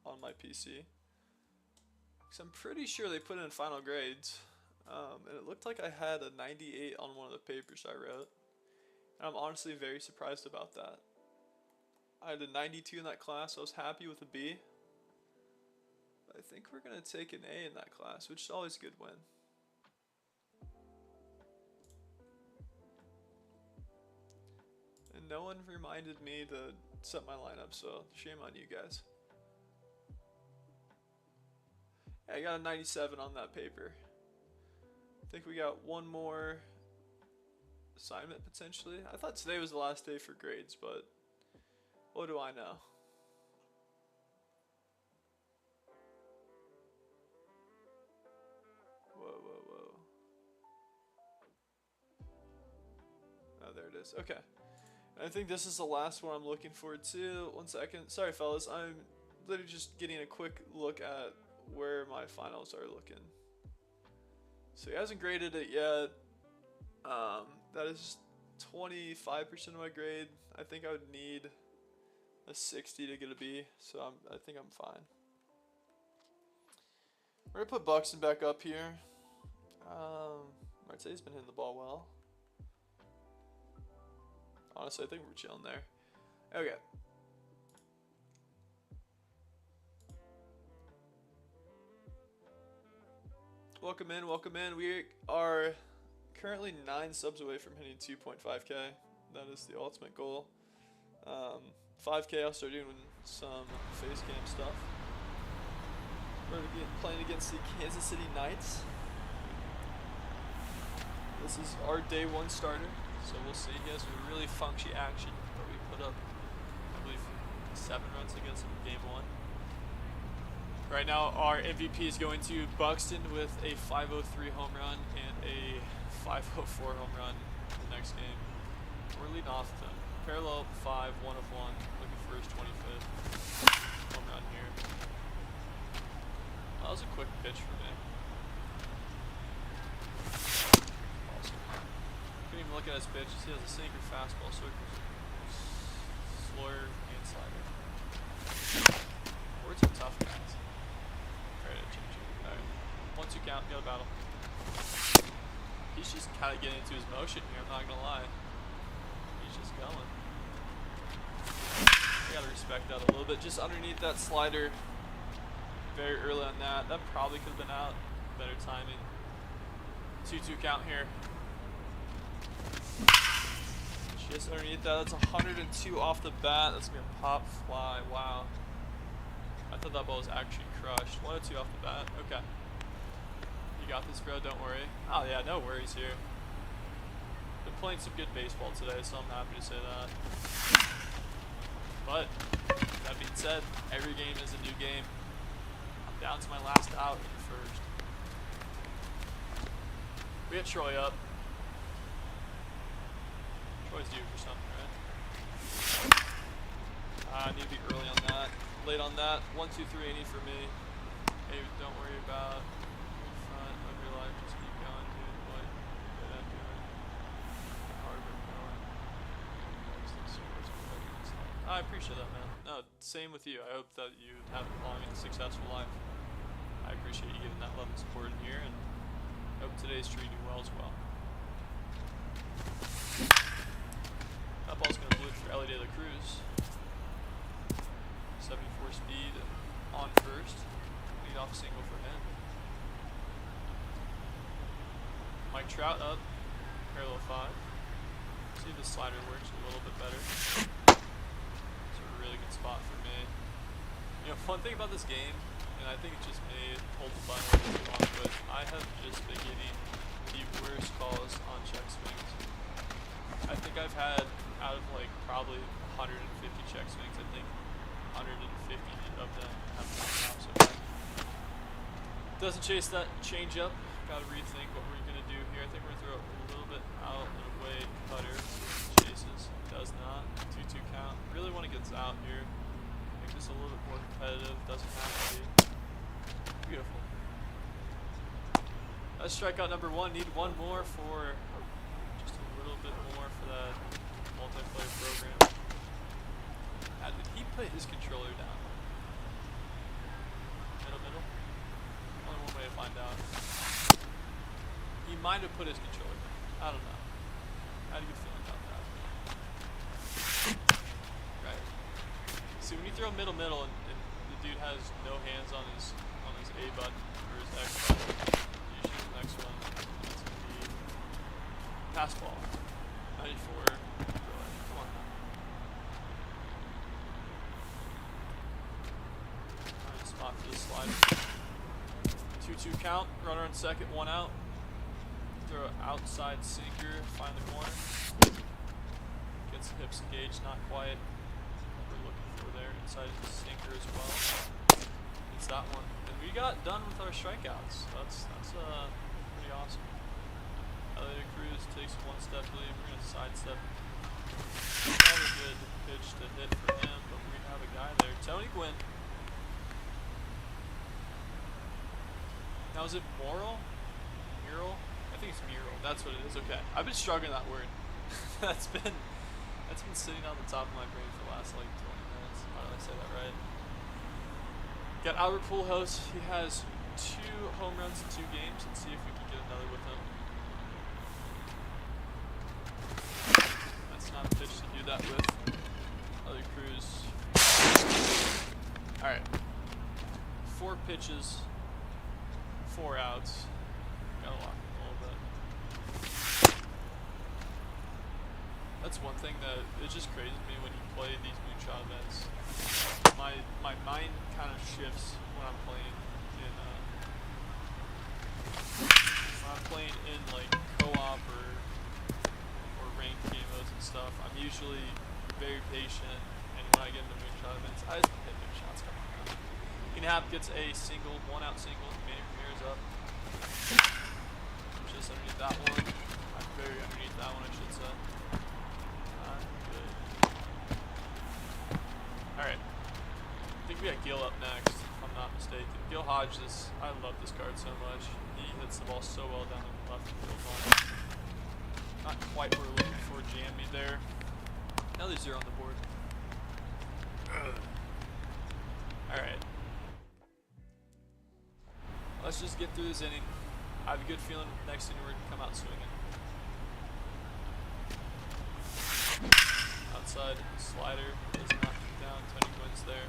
on my PC, because I'm pretty sure they put in final grades, and it looked like I had a 98 on one of the papers I wrote, and I'm honestly very surprised about that. I had a 92 in that class, so I was happy with a B. But I think we're going to take an A in that class, which is always a good win. And no one reminded me to set my lineup, so shame on you guys. Yeah, I got a 97 on that paper. I think we got 1 more assignment potentially. I thought today was the last day for grades, but what do I know? Whoa. Oh, there it is. Okay. I think this is the last one I'm looking forward to. 1 second. Sorry, fellas. I'm literally just getting a quick look at where my finals are looking. So he hasn't graded it yet. That is 25% of my grade. I think I would need a 60 to get a B, so I think I'm fine. We're going to put Buxton back up here. Marte's been hitting the ball well. Honestly, I think we're chilling there. Okay. Welcome in, welcome in. We are currently 9 subs away from hitting 2.5K. That is the ultimate goal. 5K, I'll start doing some face cam stuff. We're going to be playing against the Kansas City Knights. This is our day 1 starter. So we'll see. He has a really funky action, but we put up, I believe, 7 runs against him in game 1. Right now, our MVP is going to Buxton with a 503 home run and a 504 home run in the next game. We're leading off with him. Parallel 5, 1 of 1, looking for his 25th home run here. That was a quick pitch for me. Awesome. Couldn't even look at his pitches. He has a sinker, fastball, slower, and slider. Words are tough, guys. Alright, alright. 1-2 count, got a battle. He's just kind of getting into his motion here, I'm not gonna lie. He's just going. I gotta respect that a little bit. Just underneath that slider. Very early on that. That probably could have been out. Better timing. 2-2 count here. Just underneath that. That's 102 off the bat. That's gonna be a pop fly. Wow. I thought that ball was actually crushed. 102 off the bat. Okay. You got this, bro. Don't worry. Oh yeah, no worries here. Been playing some good baseball today, so I'm happy to say that. But that being said, every game is a new game. I'm down to my last out in the first. We got Troy up. Troy's due for something, right? I need to be early on that. Late on that. 1, 2, 3, 80 for me. Hey, don't worry about in front of your life. Just keep going, dude. What good at doing. Hard work going. I appreciate that, man. No, same with you. I hope that you have a long and successful life. I appreciate you giving that love and support in here, and hope today's treating you well as well. That ball's going to blue for Ellie De La Cruz. 74 speed on first. Lead off single for him. Mike Trout up. Parallel 5. See if the slider works a little bit better. It's a really good spot for me. You know, fun thing about this game, and I think it's just me, hold the button with it along with, I have just been getting the worst calls on check swings. I think I've had, out of like probably 150 check swings, I think 150 of them have gone off so bad. Doesn't chase that change up. Gotta rethink what we're gonna do here. I think we're gonna throw it a little bit out and away. Cutter chases. Does not. 2-2 count. Really want to get this out here. Make this a little bit more competitive. Doesn't have to be. Beautiful. That's strikeout number 1. Need one more for just a little bit more for that multiplayer program. Did he put his controller down? Middle? Only one way to find out. He might have put his controller down. I don't know. I had a good feeling about that. Right. See, when you throw middle and the dude has no hands on his A button or his X button, you shoot the next one. It's gonna be pass ball. 94. Come on now. Nice spot for the slider. 2-2 count. Runner on second, 1 out. Throw an outside sinker, find the corner. Gets the hips engaged, not quite what we're looking for there. Inside the sinker as well. It's that one. And we got done with our strikeouts. That's pretty awesome. Ellie De La Cruz takes 1 step lead. We're going to sidestep. Not a good pitch to hit for him, but we have a guy there. Tony Gwynn. Now is it Mural? I think it's mural. That's what it is. Okay. I've been struggling that word. that's been sitting on the top of my brain for the last like 20 minutes. How did I say that right? Got Albert Pujols. He has 2 home runs in 2 games. Let's see if we can get another with him. That's not a pitch to do that with. Ellie Cruz. Alright. 4 pitches. 4 outs. Gotta lock him a little bit. That's one thing that it just crazes me when you play these Moonshot events. My mind kind of shifts when I'm playing in like co-op or ranked game modes and stuff. I'm usually very patient, and when I get into Moonshot events, I just hit Moonshots. Come on now. Inhap gets a single, 1 out single. Manny Ramirez up. Just underneath that one. Very underneath that one, I should say. Good. Alright. I think we got Gil up next, if I'm not mistaken. Gil Hodges, I love this card so much. He hits the ball so well down the left field line. Not quite what we're looking for. Jam me there. Now there's 0 on the board. Alright. Let's just get through this inning. I have a good feeling next inning we're going to come out swinging. Outside slider does not come down. Tony Gwynn's there.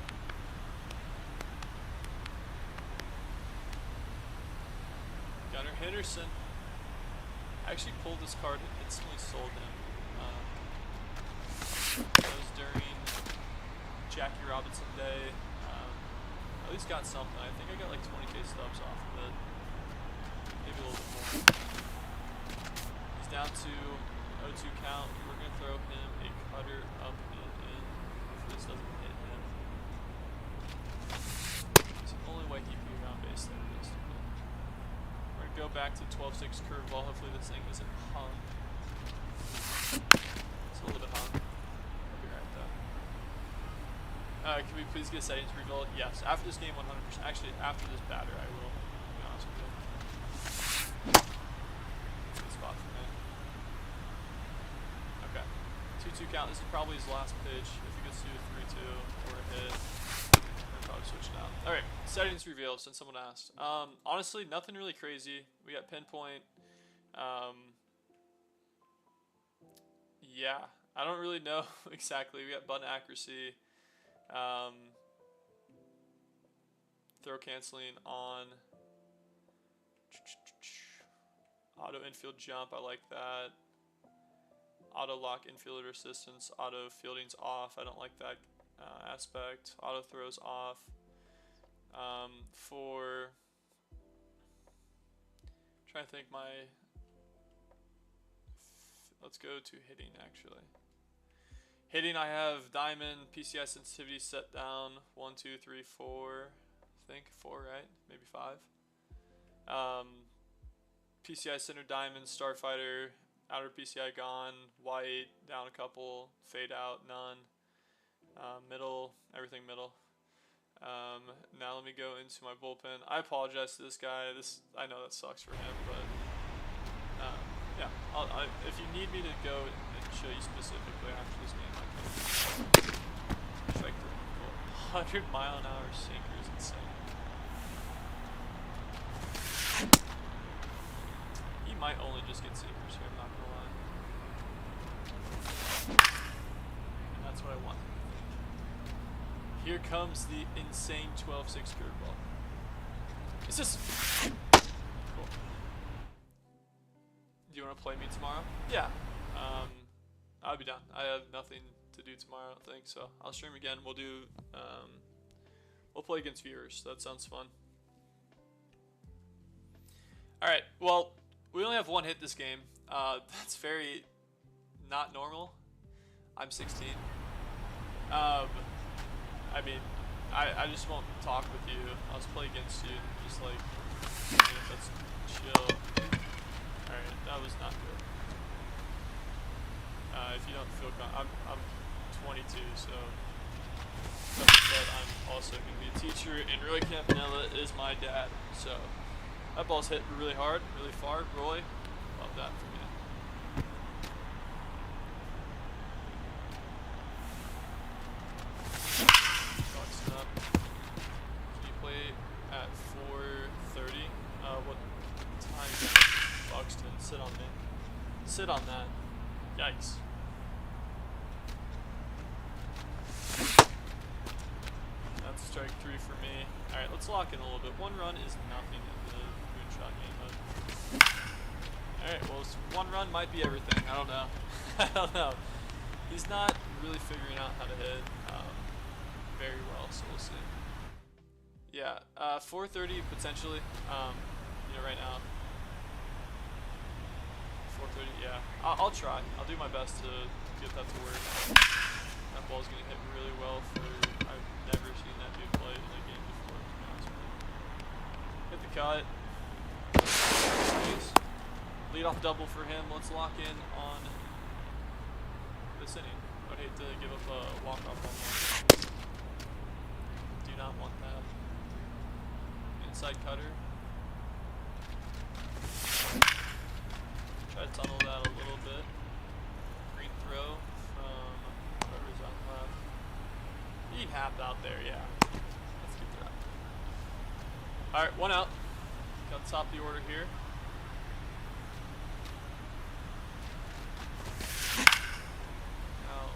Gunnar Henderson. I actually pulled this card and instantly sold him. That was during Jackie Robinson Day. At least got something. I think I got like 20k stubs off of it. Maybe a little bit more. He's down to 0-2 count. We're going to throw him a cutter up and in. Hopefully this doesn't hit him. It's the only way he can be on base there. We're going to go back to 12-6 curveball. Hopefully this thing isn't hung. It's a little bit hung. I'll be right though. Can we please get settings revealed? Yes. After this game, 100%. Actually, after this batter, I will. To be honest with you. Good spot for me. Okay. 2-2 count. This is probably his last pitch. If he gets to a 3-2 or a hit, we'll probably switch down. All right. Settings revealed. Since someone asked. Honestly, nothing really crazy. We got pinpoint. Yeah. I don't really know exactly. We got button accuracy. Throw canceling on. Auto infield jump, I like that. Auto lock infielder assistance. Auto fielding's off. I don't like that aspect. Auto throws off. For trying to think let's go to hitting actually. Hitting, I have diamond, PCI sensitivity set down, 1, 2, 3, 4, I think 4, right? Maybe 5. PCI center diamond, starfighter, outer PCI gone, white, down a couple, fade out, none, middle, everything middle. Now let me go into my bullpen. I apologize to this guy. I know that sucks for him, but yeah. If you need me to go and show you specifically after this game, I can. Strike 3. Cool. 100-mile-an-hour sinker is insane. He might only just get sinkers here. I'm not gonna lie. And that's what I want. Here comes the insane 12-6 curveball. Is this cool? Do you want to play me tomorrow? Yeah. I'll be down. I have nothing to do tomorrow, I don't think, so I'll stream again. We'll do we'll play against viewers. That sounds fun. Alright, well, we only have 1 hit this game. That's very not normal. I'm 16. I mean, I just won't talk with you. I'll just play against you. Just like, let's chill. Alright, that was not good. If you don't feel I'm 22, so like I said, I'm also going to be a teacher, and Roy Campanella is my dad. So that ball's hit really hard, really far. Roy, love that from you. Buxton up. Can you play at 4:30? What time is that? Buxton, sit on me. Sit on that. Yikes. That's strike 3 for me. Alright, let's lock in a little bit. 1 run is nothing in the Moonshot game mode. Alright, well, 1 run might be everything. I don't know. I don't know. He's not really figuring out how to hit very well, so we'll see. Yeah, 4:30 potentially. Right now. 4:30, yeah. I'll try. I'll do my best to get that to work. That ball's gonna hit really well for. I've never seen that dude play in a game before, to be honest with you. Hit the cut. Nice. Lead off double for him. Let's lock in on this inning. I'd hate to give up a walk-off on one. Do not want that. inside cutter. Try to tunnel that a little bit. Green throw from whoever's on left. He happed out there, yeah. That's a good throw. Alright, 1 out. Got the top of the order here. Now,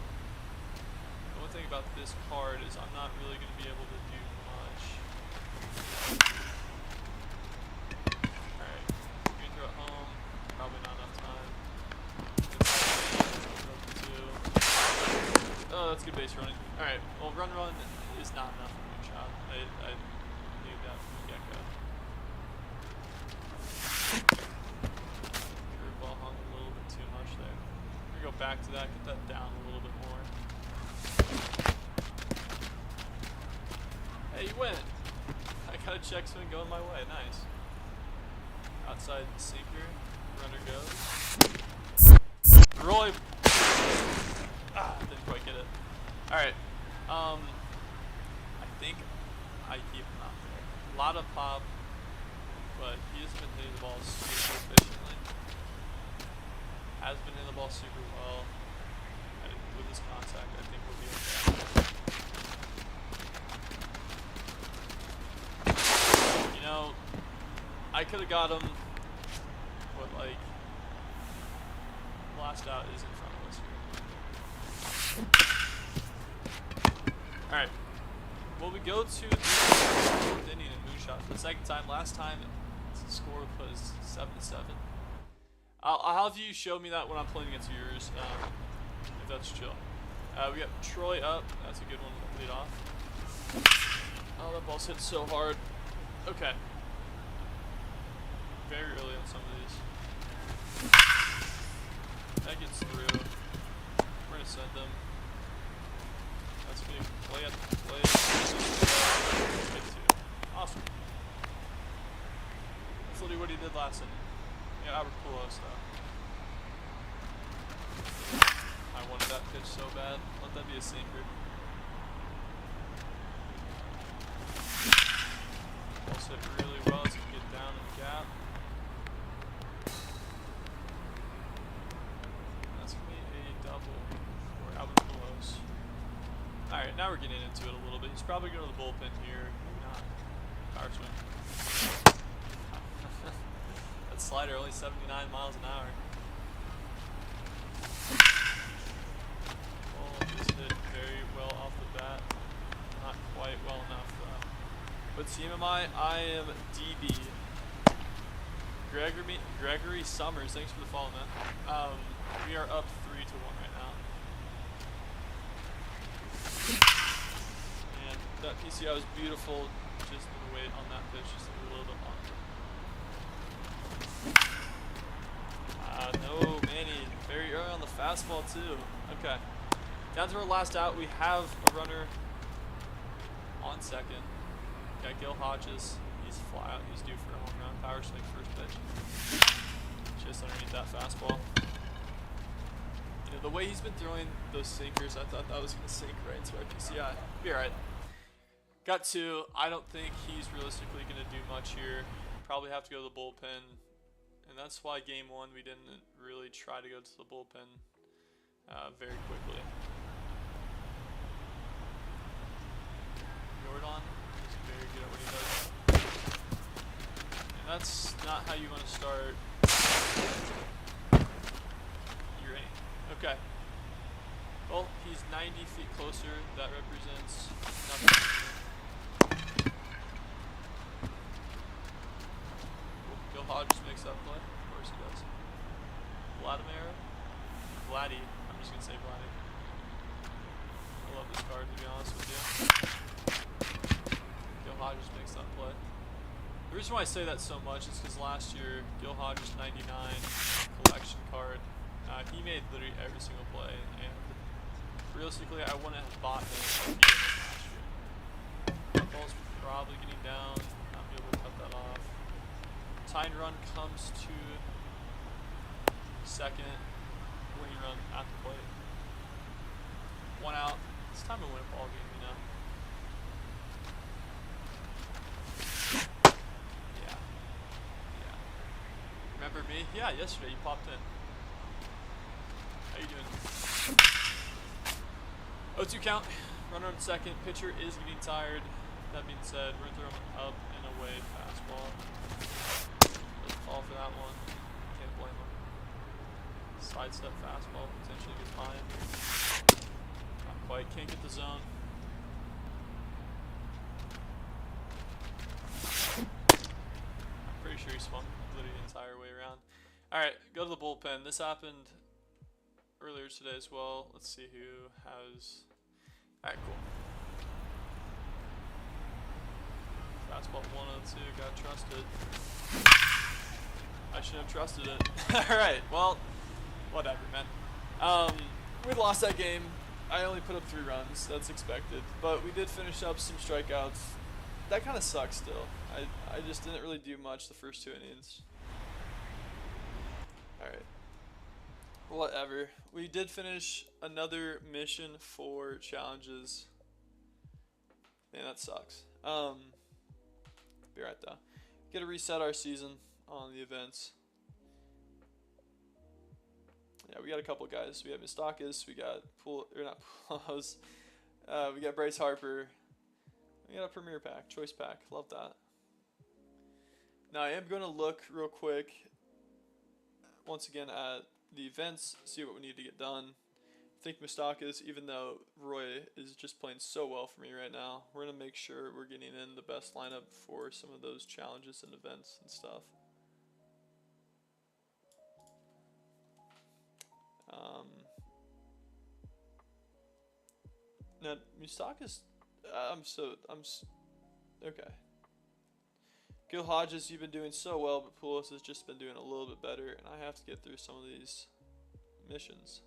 the one thing about this card is I'm not really going to be able to do much. Alright, green throw at home. Probably not enough time. Oh, that's good base running. Alright, well, run is not enough for Moonshot. I knew that from the get-go. Curveball hung a little bit too much there. We're going to go back to that, get that down a little bit more. Hey, you win! I got a check swing going my way. Nice. Outside sinker. Runner goes. Roy! Didn't quite get it. Alright. I think I keep him out there. A lot of pop, but he has been hitting the ball super efficiently. Has been hitting the ball super well. With this contact, I think we'll be okay. You know, I could have got him, but like, last out is in front of us here. Alright. Well, we go to the 4th inning in Moonshot for the second time. Last time, the score was 7-7. I'll have you show me that when I'm playing against yours, if that's chill. We got Troy up. That's a good one to lead off. Oh, that ball's hit so hard. Okay. Very early on some of these. That gets through. We're going to send them. That's going to play at the plate. Awesome. That's literally what he did last inning. Yeah, Albert Pujols though. I wanted that pitch so bad. Let that be a sinker. Ball's hit really well. It's going to get down in the gap. That's going to be a double for Albert Pujols. Alright, now we're getting into it a little bit. He's probably going to the bullpen here. Maybe not. Power swing. That slider only 79 miles an hour. Ball is hit very well off the bat. Not quite well enough though. What team am I? I am DB. Gregory Summers, thanks for the follow, man. We are up 3-1 right now. And that PCI was beautiful. Just need to wait on that pitch just a little bit longer. No, Manny. Very early on the fastball, too. Okay. Down to our last out. We have a runner on second. Got Gil Hodges. He's fly out. He's due for a home run. Power swing first pitch. Just underneath that fastball. You know, the way he's been throwing those sinkers, I thought that was going to sink right into our PCI. Be alright. Got 2. I don't think he's realistically going to do much here. Probably have to go to the bullpen. And that's why game 1 we didn't really try to go to the bullpen very quickly. Jordan is very good at what he does. And that's not how you want to start your inning. Okay. Well, he's 90 feet closer. That represents nothing. Gil Hodges makes that play. Of course he does. Vladdy. I'm just going to say Vladdy. I love this card, to be honest with you. Gil Hodges makes that play. The reason why I say that so much is because last year, Gil Hodges 99 collection card, he made literally every single play. And realistically, I wouldn't have bought him if he didn't last year. That ball's probably getting down. Not be able to cut that off. Tying run comes to second. Winning run at the plate. 1 out. It's time to win a ball game, you know. remember me? Yeah, yesterday you popped in. How you doing? 0-2 count. Runner on second. Pitcher is getting tired. That being said, we're throwing an up and away fastball. Doesn't fall for that one. Can't blame him. Sidestep fastball potentially gets behind. Not quite. Can't get the zone. I'm pretty sure he swung literally the entire way around. Alright, go to the bullpen. This happened earlier today as well. Let's see who has... Alright, cool. Fastball 102, got trusted. I should have trusted it. Alright, well, whatever, man. We lost that game. I only put up 3 runs. That's expected. But we did finish up some strikeouts. That kind of sucks still. I just didn't really do much the first 2 innings. Alright. Whatever. We did finish another mission for challenges. Man, that sucks. Be right though. Gotta reset our season on the events. Yeah, we got a couple guys. We have Mistakis, we got we got Bryce Harper. We got a premier pack, choice pack. Love that. Now I am gonna look real quick once again at the events, see what we need to get done. I think Mistakis, even though Roy is just playing so well for me right now, we're going to make sure we're getting in the best lineup for some of those challenges and events and stuff. Now, Mistakis, okay. Gil Hodges, you've been doing so well, but Poulos has just been doing a little bit better, and I have to get through some of these missions.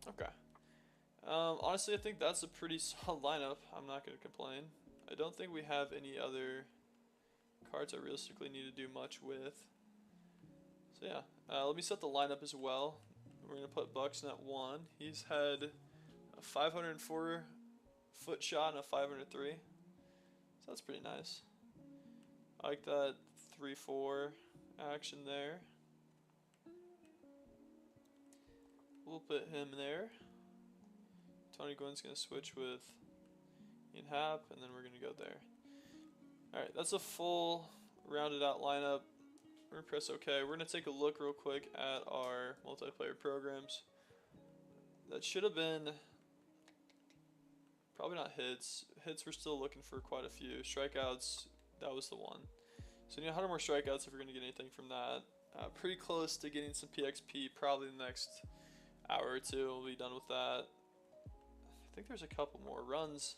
Okay. Honestly, I think that's a pretty solid lineup. I'm not going to complain. I don't think we have any other cards I realistically need to do much with. So yeah, let me set the lineup as well. We're going to put Buxton at 1. He's had a 504 foot shot and a 503. So that's pretty nice. I like that 3-4 action there. We'll put him there. Tony Gwynn's going to switch with Ian Happ, and then we're going to go there. Alright, that's a full rounded out lineup. We're going to press OK. We're going to take a look real quick at our multiplayer programs. That should have been probably not hits. Hits, we're still looking for quite a few. Strikeouts, that was the one. So we need 100 more strikeouts if we're going to get anything from that. Pretty close to getting some PXP, probably the next hour or 2 we'll be done with that. I think there's a couple more runs.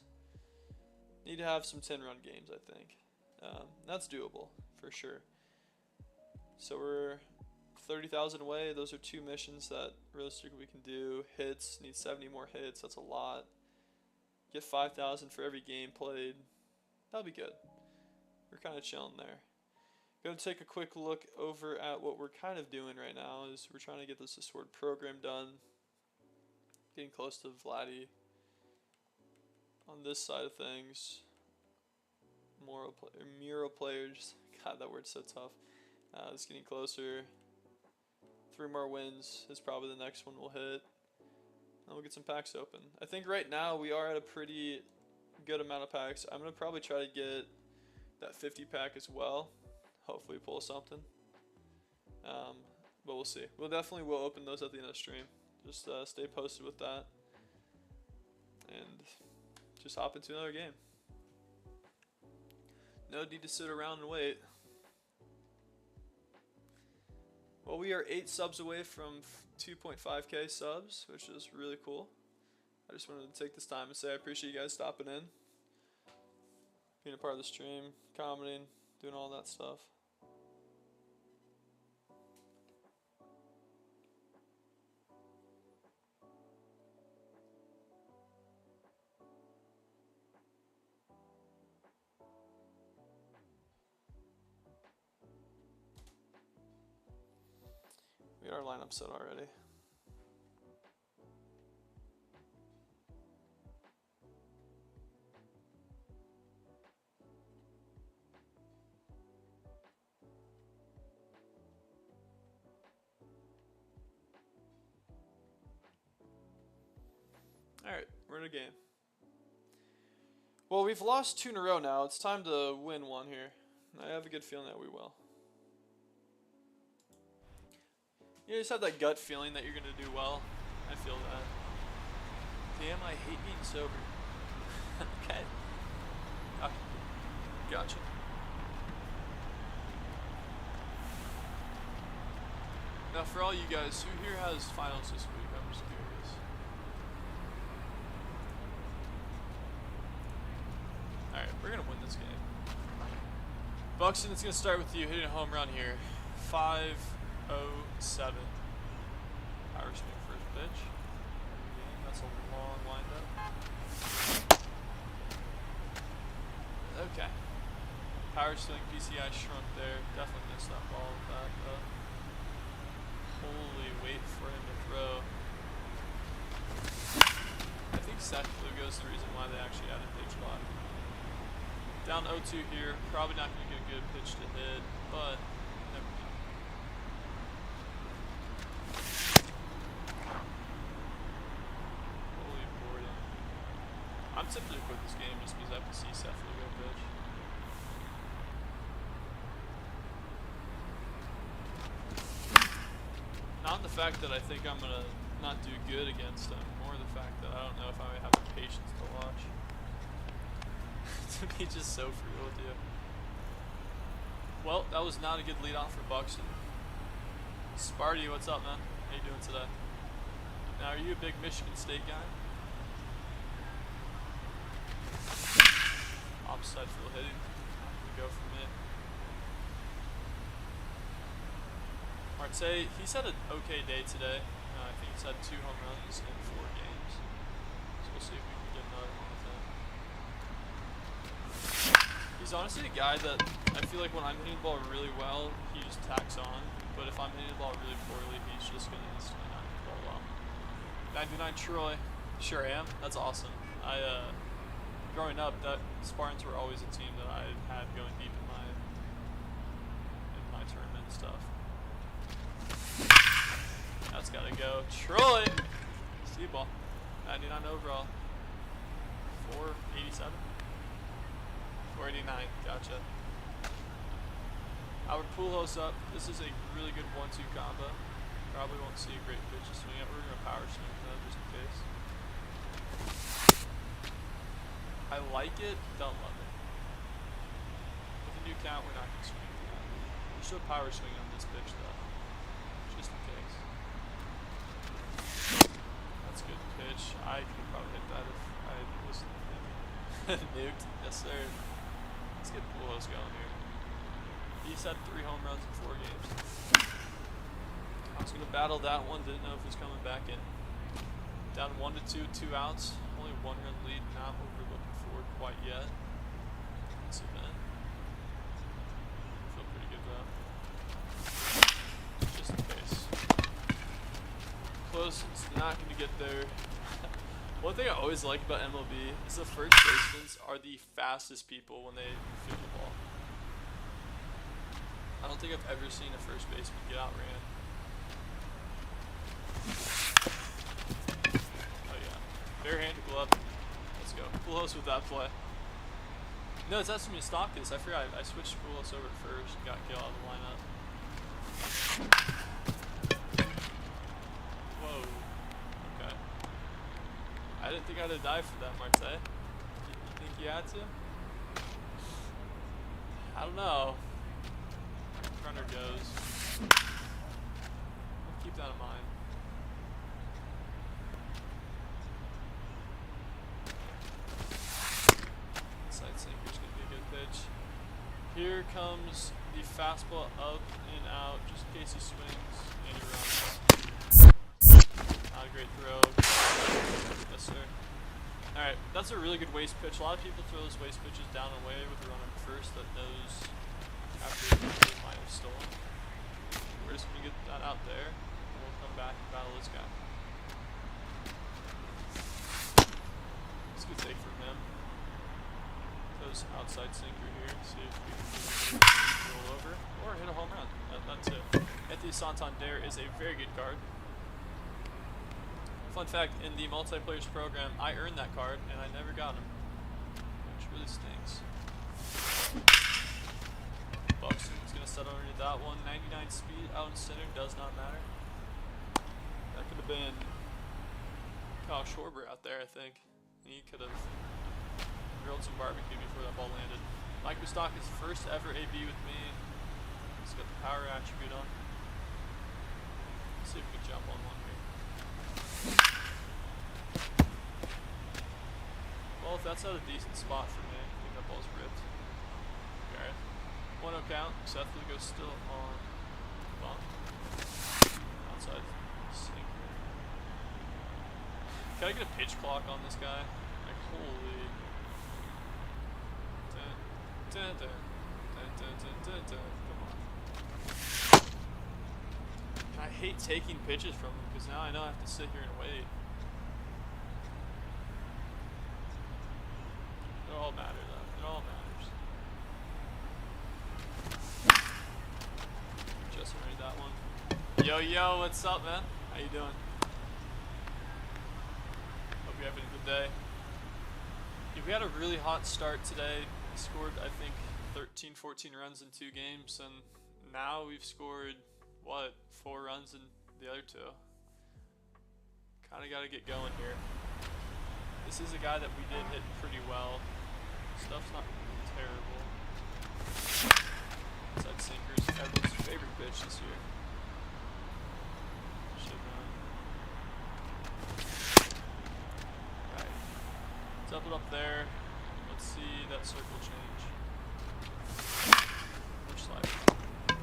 Need to have some 10-run games, I think. That's doable for sure. So we're 30,000 away. Those are 2 missions that realistically we can do. Hits, need 70 more hits. That's a lot. Get 5,000 for every game played. That'll be good. We're kind of chilling there. Going to take a quick look over at what we're kind of doing right now. Is we're trying to get this Sword program done. Getting close to Vladdy. On this side of things, mural players. God, that word's so tough. It's getting closer. 3 more wins is probably the next one we'll hit. And we'll get some packs open. I think right now we are at a pretty good amount of packs. I'm going to probably try to get that 50 pack as well. Hopefully pull something. But we'll see. We'll definitely will open those at the end of the stream. Just stay posted with that. And just hop into another game. No need to sit around and wait. Well, we are 8 subs away from 2.5k subs, which is really cool. I just wanted to take this time and say I appreciate you guys stopping in, being a part of the stream, commenting, doing all that stuff. We got our lineup set already. a game. Well, we've lost 2 in a row now. It's time to win one here. I have a good feeling that we will. You just have that gut feeling that you're going to do well. I feel that. Damn, I hate being sober. Okay. Gotcha. Now, for all you guys, who here has finals this week? I'm just curious. Alright, we're going to win this game. Buxton, it's going to start with you hitting a home run here. 5-0-7. Power swing first pitch. That's a long windup. Okay. Power swing, PCI shrunk there. Definitely missed that ball with that, though. Holy, wait for him to throw. I think Seth Lugo's the reason why they actually added big spot. Down 0-2 here. Probably not going to get a good pitch to hit, but never know. Holy boredom. I'm tempted to quit this game just because I have to see Seth Lugo pitch. Not the fact that I think I'm going to not do good against him, more the fact that I don't know if I have the patience to watch. To be just so frugal with you. Well, that was not a good lead off for Buxton. Sparty, what's up, man? How you doing today? Now, are you a big Michigan State guy? Opposite field hitting. We go for me. Marte, he's had an okay day today. I think he's had 2 home runs in 4 games. So we'll see if we can get another one with him. He's honestly a guy that I feel like when I'm hitting the ball really well, he just tacks on. But if I'm hitting the ball really poorly, he's just going to instantly not hit the ball well. 99 Troy. Sure am. That's awesome. Growing up, that Spartans were always a team that I had going deep in my tournament and stuff. That's gotta go. Troy! Steve ball. 99 overall. 487? 489. Gotcha. Albert Pujols up. This is a really good 1-2 combo. Probably won't see a great pitch to swing at. We're going to power swing though, just in case. I like it, don't love it. With a new count, we're not going to swing for that. We're still power swing on this pitch though. Just in case. That's a good pitch. I could probably hit that if I had listened to him. Nuked. Yes, sir. Let's get Pujols going here. He's had 3 home runs in 4 games. I was going to battle that one. Didn't know if he was coming back in. Down 1-2, 2 outs. Only 1 run lead. Not what we're looking for quite yet. This event. Feel pretty good though. Just in case. Close. It's not going to get there. One thing I always like about MLB is the first basemen are the fastest people when they field the ball. I don't think I've ever seen a first baseman get outran. Oh yeah. Bare-handed glove. Let's go. Pujols with that play. No, it's asking me to stock this. I forgot. I switched Pujols over to first and got Gil out of the lineup. Whoa. Okay. I didn't think I'd have dived for that, Marte. You think you had to? I don't know. Runner goes. Keep that in mind. Side sinker's gonna be a good pitch. Here comes the fastball up and out, just in case he swings and he runs. Not a great throw. Yes, sir. Alright, that's a really good waste pitch. A lot of people throw those waste pitches down and away with the runner first that knows after they might have stolen. We're just going to get that out there, and we'll come back and battle this guy. It's a good take from him. Throws outside sinker here, see if we can roll over, or hit a home run. That too. Anthony Santander is a very good card. Fun fact, in the multiplayers program, I earned that card and I never got him, which really stinks. Buxton's gonna set underneath that one. 99 speed out in center, does not matter. That could have been Kyle Schwarber out there, I think. And he could have grilled some barbecue before that ball landed. Mike Moustakas' first ever AB with me. He's got the power attribute on. Let's see if we can jump on one here. Well, if that's at a decent spot for me, I think that ball's ripped. Okay. 1-0 count. Seth will go still on bump. Outside sinker. Can I get a pitch clock on this guy? Like, holy. Dun, dun, dun, dun, dun, dun, dun. Come on. I hate taking pitches from him because now I know I have to sit here and wait. It all matters though. It all matters. Just ready that one. Yo, yo, what's up, man? How you doing? Hope you're having a good day. Yeah, we had a really hot start today. We scored, I think, 13, 14 runs in 2 games, and now we've scored, what, 4 runs in the other 2. Kind of got to get going here. This is a guy that we did hit pretty well. Stuff's not terrible. Inside sinkers, everyone's favorite pitch this year. Should know. Alright. Let's up it up there. Let's see that circle change. Which slide?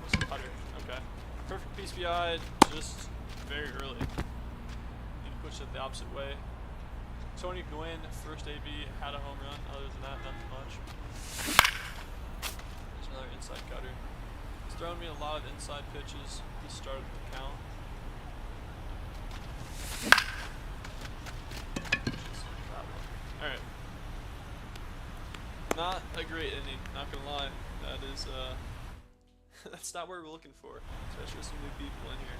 What's the putter? Okay. Perfect PCI, just very early. Need to push it the opposite way. Tony Gwynn, first AB, had a home run. Other than that, nothing much. There's another inside cutter. He's thrown me a lot of inside pitches to start the count. Alright. Not a great inning, not gonna lie. That is, that's not what we're looking for, especially with some new people in here.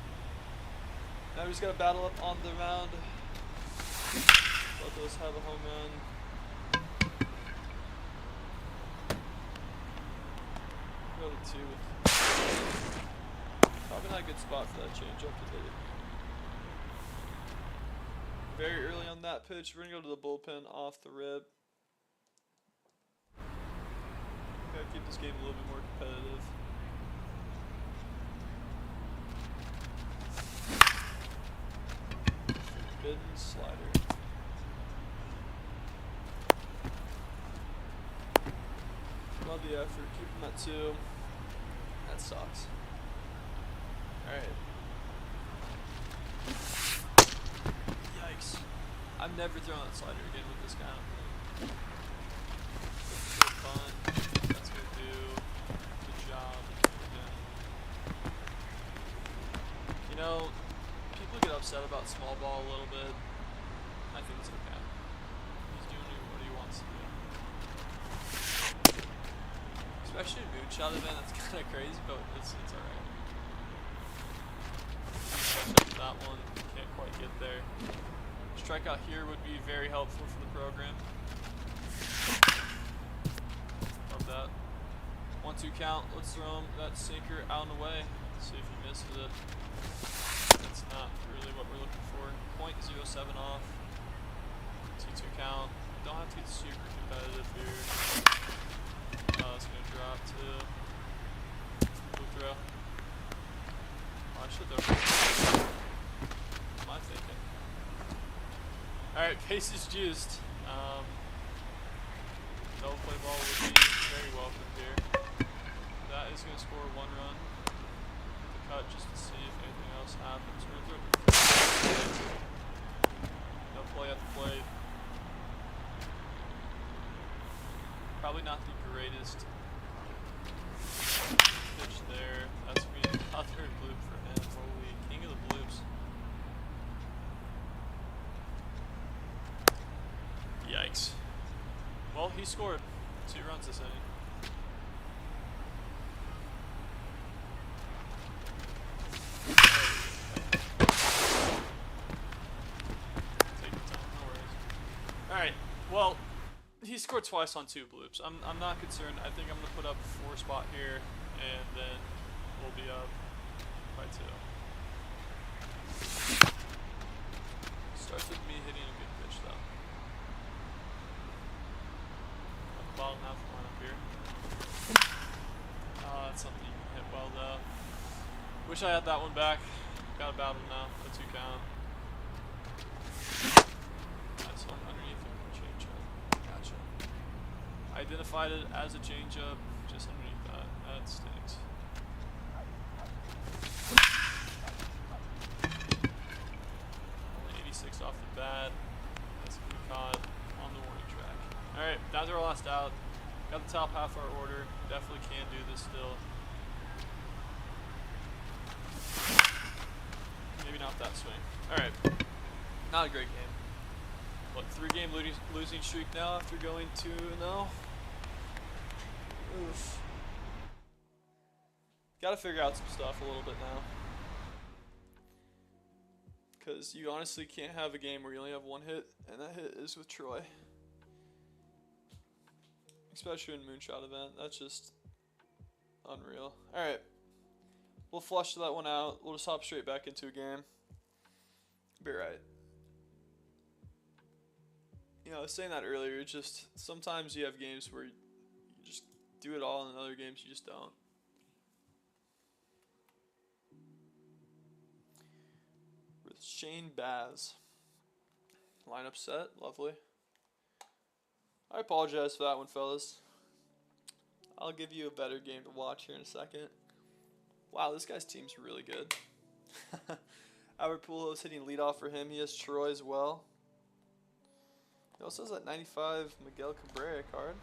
Now we just gotta battle up on the mound. Both those have a home run. Go to 2 with probably not a good spot for that changeup to hit it. Very early on that pitch, we're gonna go to the bullpen off the rip. Gotta keep this game a little bit more competitive. Forbidden slider. Love the effort, keep him at 2. That sucks. Alright. Yikes. I'm never throwing that slider again with this guy. That's fun. That's gonna do. Good job. You know, people get upset about small ball a little bit. I think it's okay. He's doing what he wants to do. Especially a Moonshot event, that's kind of crazy, but it's alright. That one, can't quite get there. Strikeout here would be very helpful for the program. Love that. 1-2 count, let's throw him that sinker out and away. See if he misses it. That's not really what we're looking for. 0.07 off. 2-2 count. Don't have to get super competitive here. It's gonna drop to blue throw. Oh, I should throw. What am I thinking? Alright, pace is juiced. Double play ball would be very welcome here. That is gonna score 1 run. The cut just to see if anything else happens. We're gonna throw. No play at the plate. Probably not the greatest pitch there. That's gonna be another bloop for him. Holy king of the bloops. Yikes. Well, he scored 2 runs this inning. Well, he scored twice on 2 bloops. I'm not concerned. I think I'm gonna put up a 4 spot here, and then we'll be up by 2. Starts with me hitting a good pitch though. At the bottom half of the lineup here. That's something you can hit well though. Wish I had that one back. Got a bad one now. A 2 count. Nice one underneath him. Change up. Gotcha. Identified it as a change up. Just underneath that. That stinks. Only 86 off the bat. That's gonna be caught on the warning track. Alright, that's our last out. Got the top half of our order. Definitely can do this still. Maybe not that swing. Alright. Not a great game. What, 3-game losing streak now after going 2-0? Oof. Gotta figure out some stuff a little bit now. Because you honestly can't have a game where you only have 1 hit, and that hit is with Troy. Especially in Moonshot event. That's just unreal. Alright. We'll flush that one out. We'll just hop straight back into a game. Be right. You know, I was saying that earlier. Just sometimes you have games where you just do it all, and in other games you just don't. With Shane Baz. Lineup set. Lovely. I apologize for that one, fellas. I'll give you a better game to watch here in a second. Wow, this guy's team's really good. Albert Pujols hitting leadoff for him. He has Troy as well. He also has that 95 Miguel Cabrera card.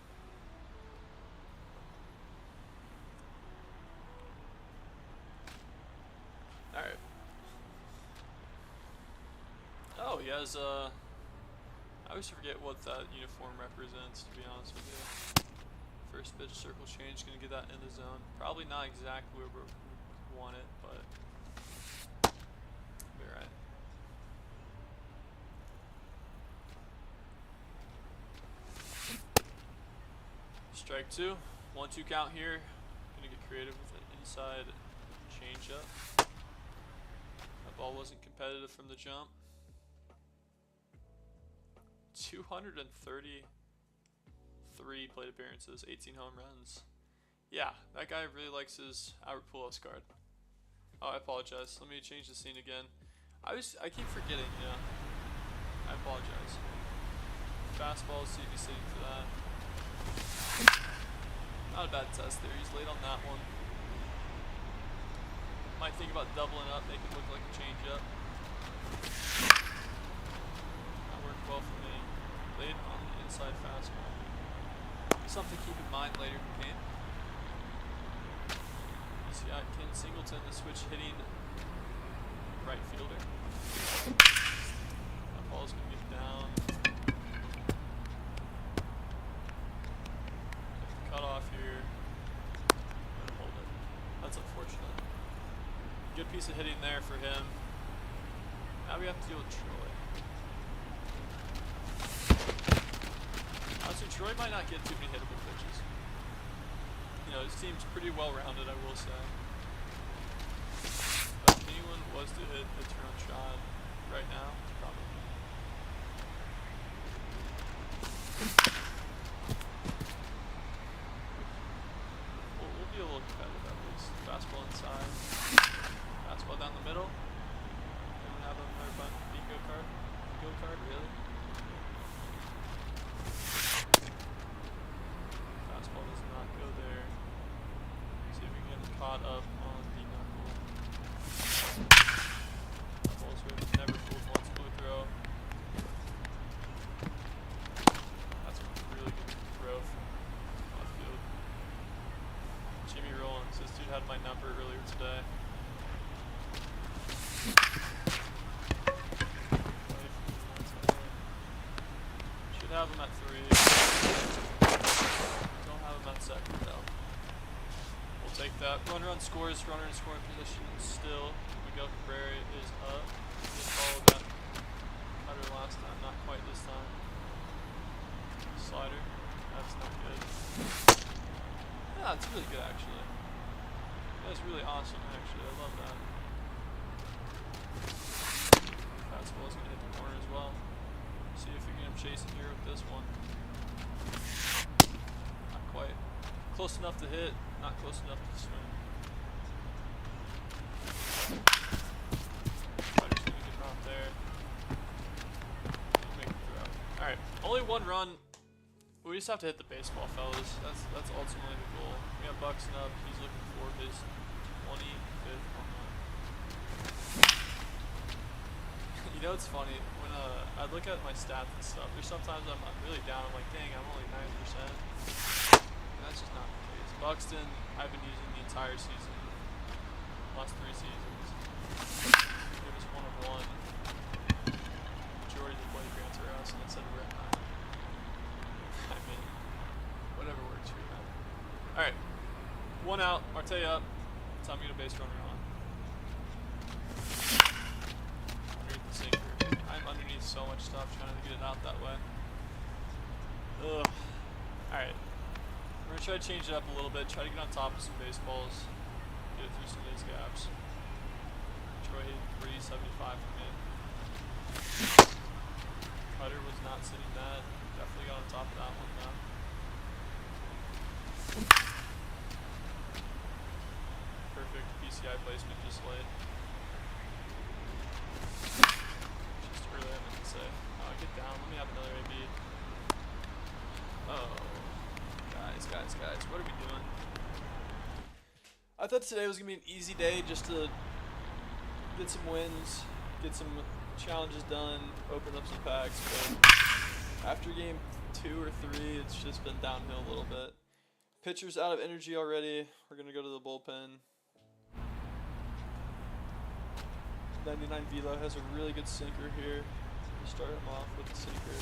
Alright. Oh, he has, I always forget what that uniform represents, to be honest with you. First pitch, circle change, gonna get that in the zone. Probably not exactly where we want it, but be right. Strike 2, 1-2 count here. Gonna get creative with an inside change up. That ball wasn't competitive from the jump. 233 plate appearances, 18 home runs. Yeah, that guy really likes his Albert Pujols card. Oh, I apologize. Let me change the scene again. I keep forgetting, yeah. I apologize. Fastball, CB sitting for that. Not a bad test there. He's late on that one. Might think about doubling up, make it look like a changeup. That worked well for me. Late on the inside fastball. Something to keep in mind later in the game. He's got Ken Singleton, the switch hitting right fielder. That ball's going to get down. Cut off here. And hold it. That's unfortunate. Good piece of hitting there for him. Now we have to deal with Troy. Honestly, Troy might not get too many hittable pitches. You know, his team's pretty well rounded, I will say. But if anyone was to hit a turn-on shot right now, probably. We'll be a little competitive at least. Fastball inside. Fastball down the middle. Anyone have another bingo card? Bingo card, really? Fastball does not go there. See if we can get him caught up on the knuckle. That ball's never fooled once blue throw. That's a really good throw from left field. Jimmy Rollins, this dude had my number earlier today. Should have him at 3. Don't have him at 2nd though. We'll take that. Runner on scores, runner in scoring position still. Miguel Cabrera is up. Just followed that cutter last time, not quite this time. this one. Not quite. Close enough to hit, not close enough to swing. Spider's gonna get out there. Make the throw. Alright, only one run. We just have to hit the baseball, fellas. That's ultimately the goal. We got Buxton up. He's looking for his 25th home run. You know, it's funny when I look at my stats and stuff. There's sometimes I'm really down. I'm like, dang, I'm only 9%. And that's just not the case. Buxton, I've been using the entire season, last 3 seasons. Give us 1 of 1. Majority of the play grants are us, and instead we're at 9. I mean, whatever works for you, man. Alright. 1 out. Marte up. Time to get a base runner on. Underneath the sinker. I'm underneath so much stuff trying to get it out that way. Ugh. Alright. We're going to try to change it up a little bit. Try to get on top of some baseballs. Get it through some of these gaps. Troy hit 375 from in. Cutter was not sitting bad. Definitely got on top of that one though. Perfect PCI placement just late. Just early, I meant to say. Get down. Let me have another AB. Oh. Guys. What are we doing? I thought today was going to be an easy day just to get some wins, get some challenges done, open up some packs, but after game 2 or 3, it's just been downhill a little bit. Pitcher's out of energy already. We're going to go to the bullpen. 99 Velo has a really good sinker here. We'll start him off with the sinker.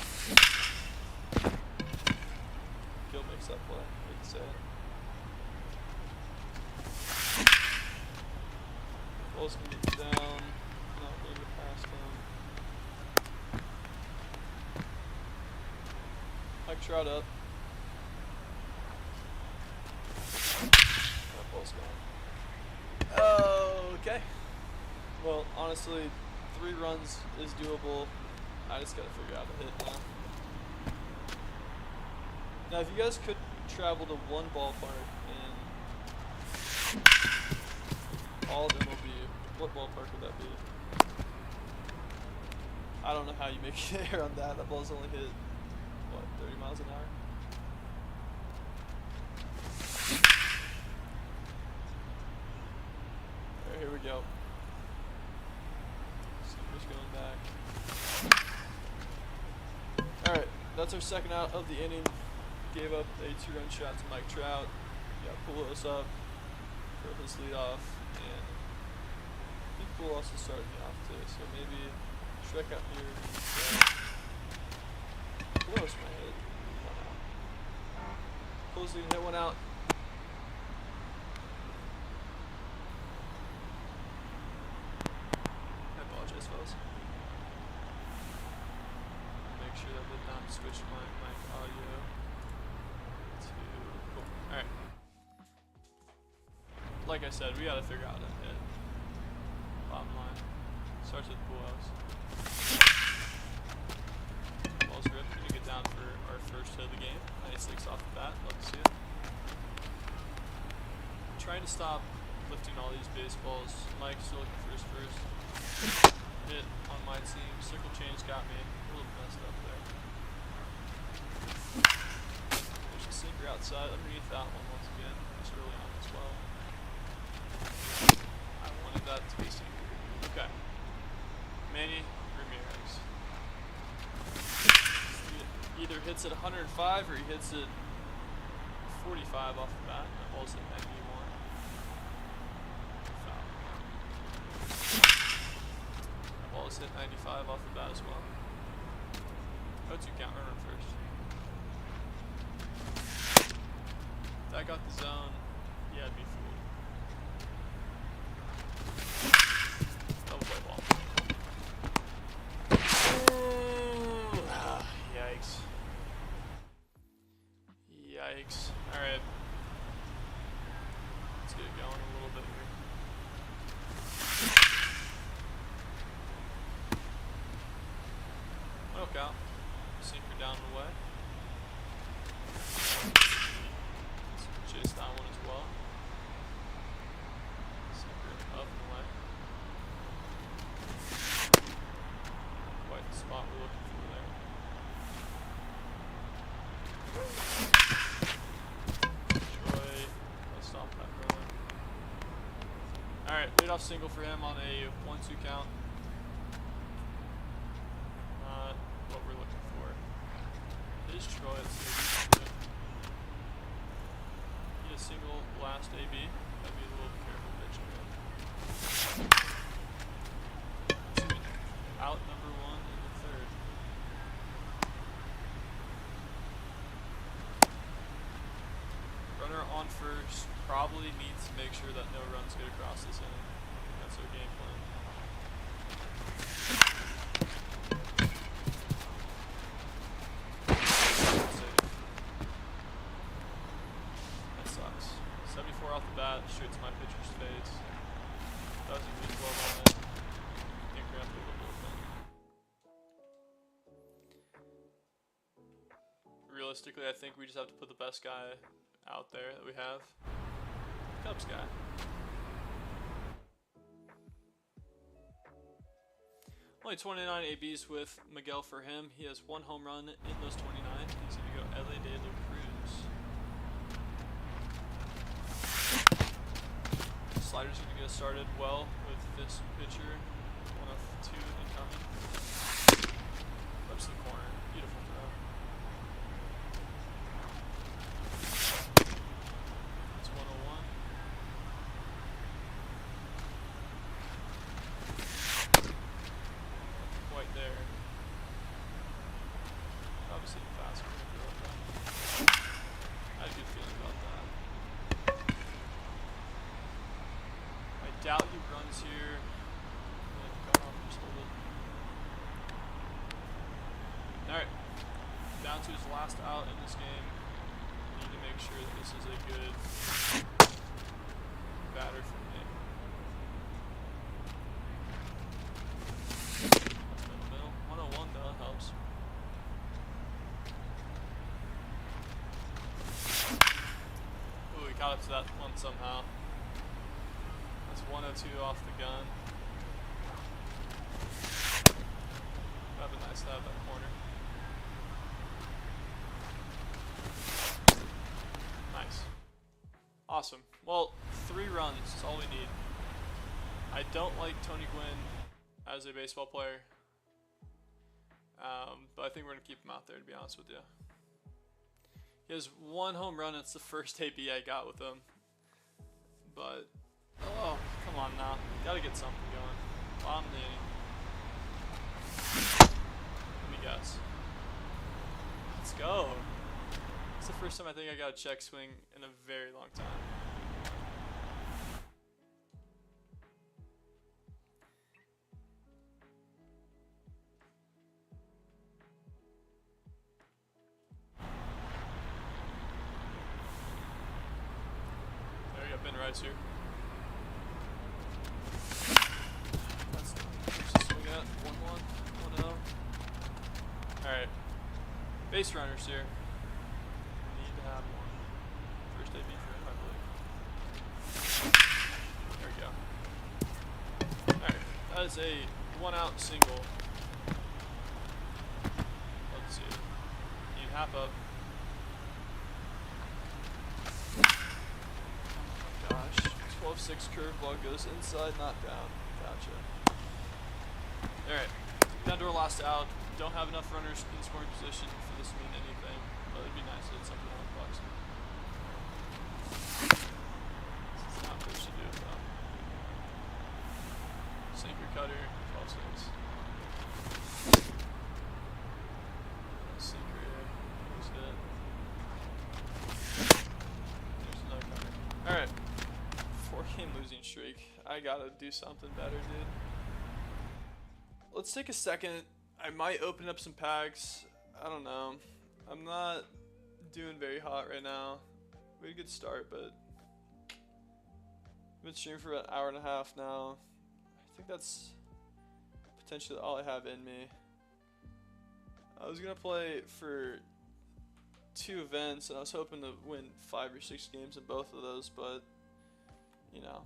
Gil makes that play. Hate to say it. Ball's going to get down. Not going to get past him. Mike Trout up. That ball's gone. Okay. Well, honestly, 3 runs is doable. I just gotta figure out a hit now. Now, if you guys could travel to one ballpark in all of MLB, what ballpark would that be? I don't know how you make it there on that. That ball's only hit, what, 30 miles an hour? Alright, here we go. Sinker's going back. Alright, that's our second out of the inning. Gave up a 2-run shot to Mike Trout. Got Pujols up for his leadoff, and I think Pujols is starting me off too, so maybe Shrek out here. Pujols might hit 1 out. Pujols didn't hit 1 out. I apologize, fellas. Make sure that did not switch my mic audio. Cool. Alright. Like I said, we gotta figure out a hit. Bottom line. Starts with Pujols. Ball's ripped. We're gonna get down for our first hit of the game. 96 off the bat. Love to see it. I'm trying to stop lifting all these baseballs. Mike's still looking for his first hit on my team. Circle change got me a little messed up there. Sinker outside, underneath that one once again. It's early on as well. I wanted that to be sinker. Okay. Manny Ramirez. He either hits it 105 or he hits it 45 off the bat. That ball's at 91. Foul. That ball is hit 95 off the bat as well. Oh, 2 count, run first. I got the zone. Yeah, I'd be fooled. Double play ball. Yikes. Yikes. Alright. Let's get it going a little bit here. No count. Sinker down and away. Chase that one as well. Sinker up and away. Quite the spot we're looking for there. Troy, let's stop that brother. Alright, leadoff single for him on a 1-2 count. Not what we're looking for. It is Troy, let's see what he can do. He a single last AB. Gotta be a little careful pitching there. Out number 1 in the third. Runner on first. Probably needs to make sure that no runs get across this inning. That's our game plan. Safe. That sucks. 74 off the bat, shoots my pitcher's face. Doesn't really glove on it. I think we're gonna have to look open. Realistically, I think we just have to put the best guy out there that we have. Cubs guy. Only 29 ABs with Miguel for him. He has 1 home run in those 29. He's going to go LA de la Cruz. Slider's going to get started well with this pitcher. 1 of 2 incoming. Flips to the corner. Beautiful throw. That's 101. Quite there. Obviously the fast one. I had a good feeling about that. I doubt he runs here. Got off just a little bit. Alright. Down to his last out in this game. Need to make sure that this is a good batter for me. That's in the middle. 101 though, helps. Ooh, he caught up to that one somehow. That's 102 off the gun. That'd be nice to have that corner. Nice. Awesome. Well, 3 runs is all we need. I don't like Tony Gwynn as a baseball player. But I think we're going to keep him out there, to be honest with you. He has 1 home run. It's the first AB I got with him. But, oh, come on now. Got to get something going. Bottom of the inning. Let me guess. Let's go. It's the first time I think I got a check swing in a very long time. There we go, Ben Rice here. That's the swing at 1-1, 1-0. Alright. Base runners here. We need to have one. First AB for him, I believe. There we go. Alright. That is a 1-out single. Let's see. Need half up. Oh my gosh. 12-6 curveball goes inside, not down. Gotcha. Alright. Down to our last out. Don't have enough runners in scoring position for this to mean anything, but it'd be nice to hit something on the box. This is not much to do with that. Sinker cutter, 12-6. Sinker here. Who's it? There's another cutter. Alright. 4-game losing streak. I gotta do something better, dude. Let's take a second. I might open up some packs. I don't know. I'm not doing very hot right now. We had a good start, but I've been streaming for about an hour and a half now. I think that's potentially all I have in me. I was gonna play for 2 events, and I was hoping to win 5 or 6 games in both of those, but you know,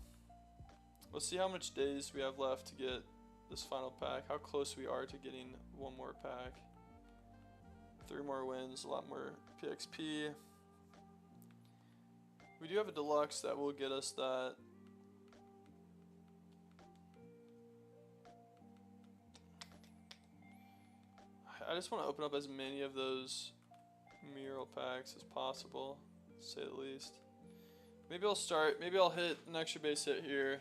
we'll see how much days we have left to get this final pack, how close we are to getting 1 more pack. 3 more wins, a lot more PXP. We do have a deluxe that will get us that. I just want to open up as many of those mural packs as possible, to say the least. Maybe I'll hit an extra base hit here.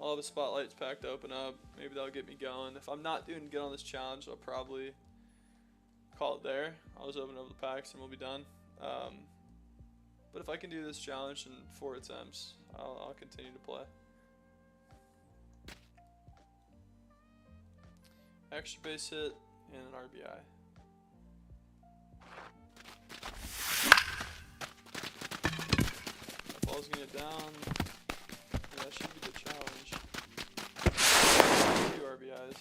I'll have a spotlights pack to open up. Maybe that'll get me going. If I'm not doing good on this challenge, I'll probably call it there. I'll just open up the packs and we'll be done. But if I can do this challenge in 4 attempts, I'll continue to play. Extra base hit and an RBI. That ball's gonna get down. Yeah, that should be the challenge. 2 RBIs.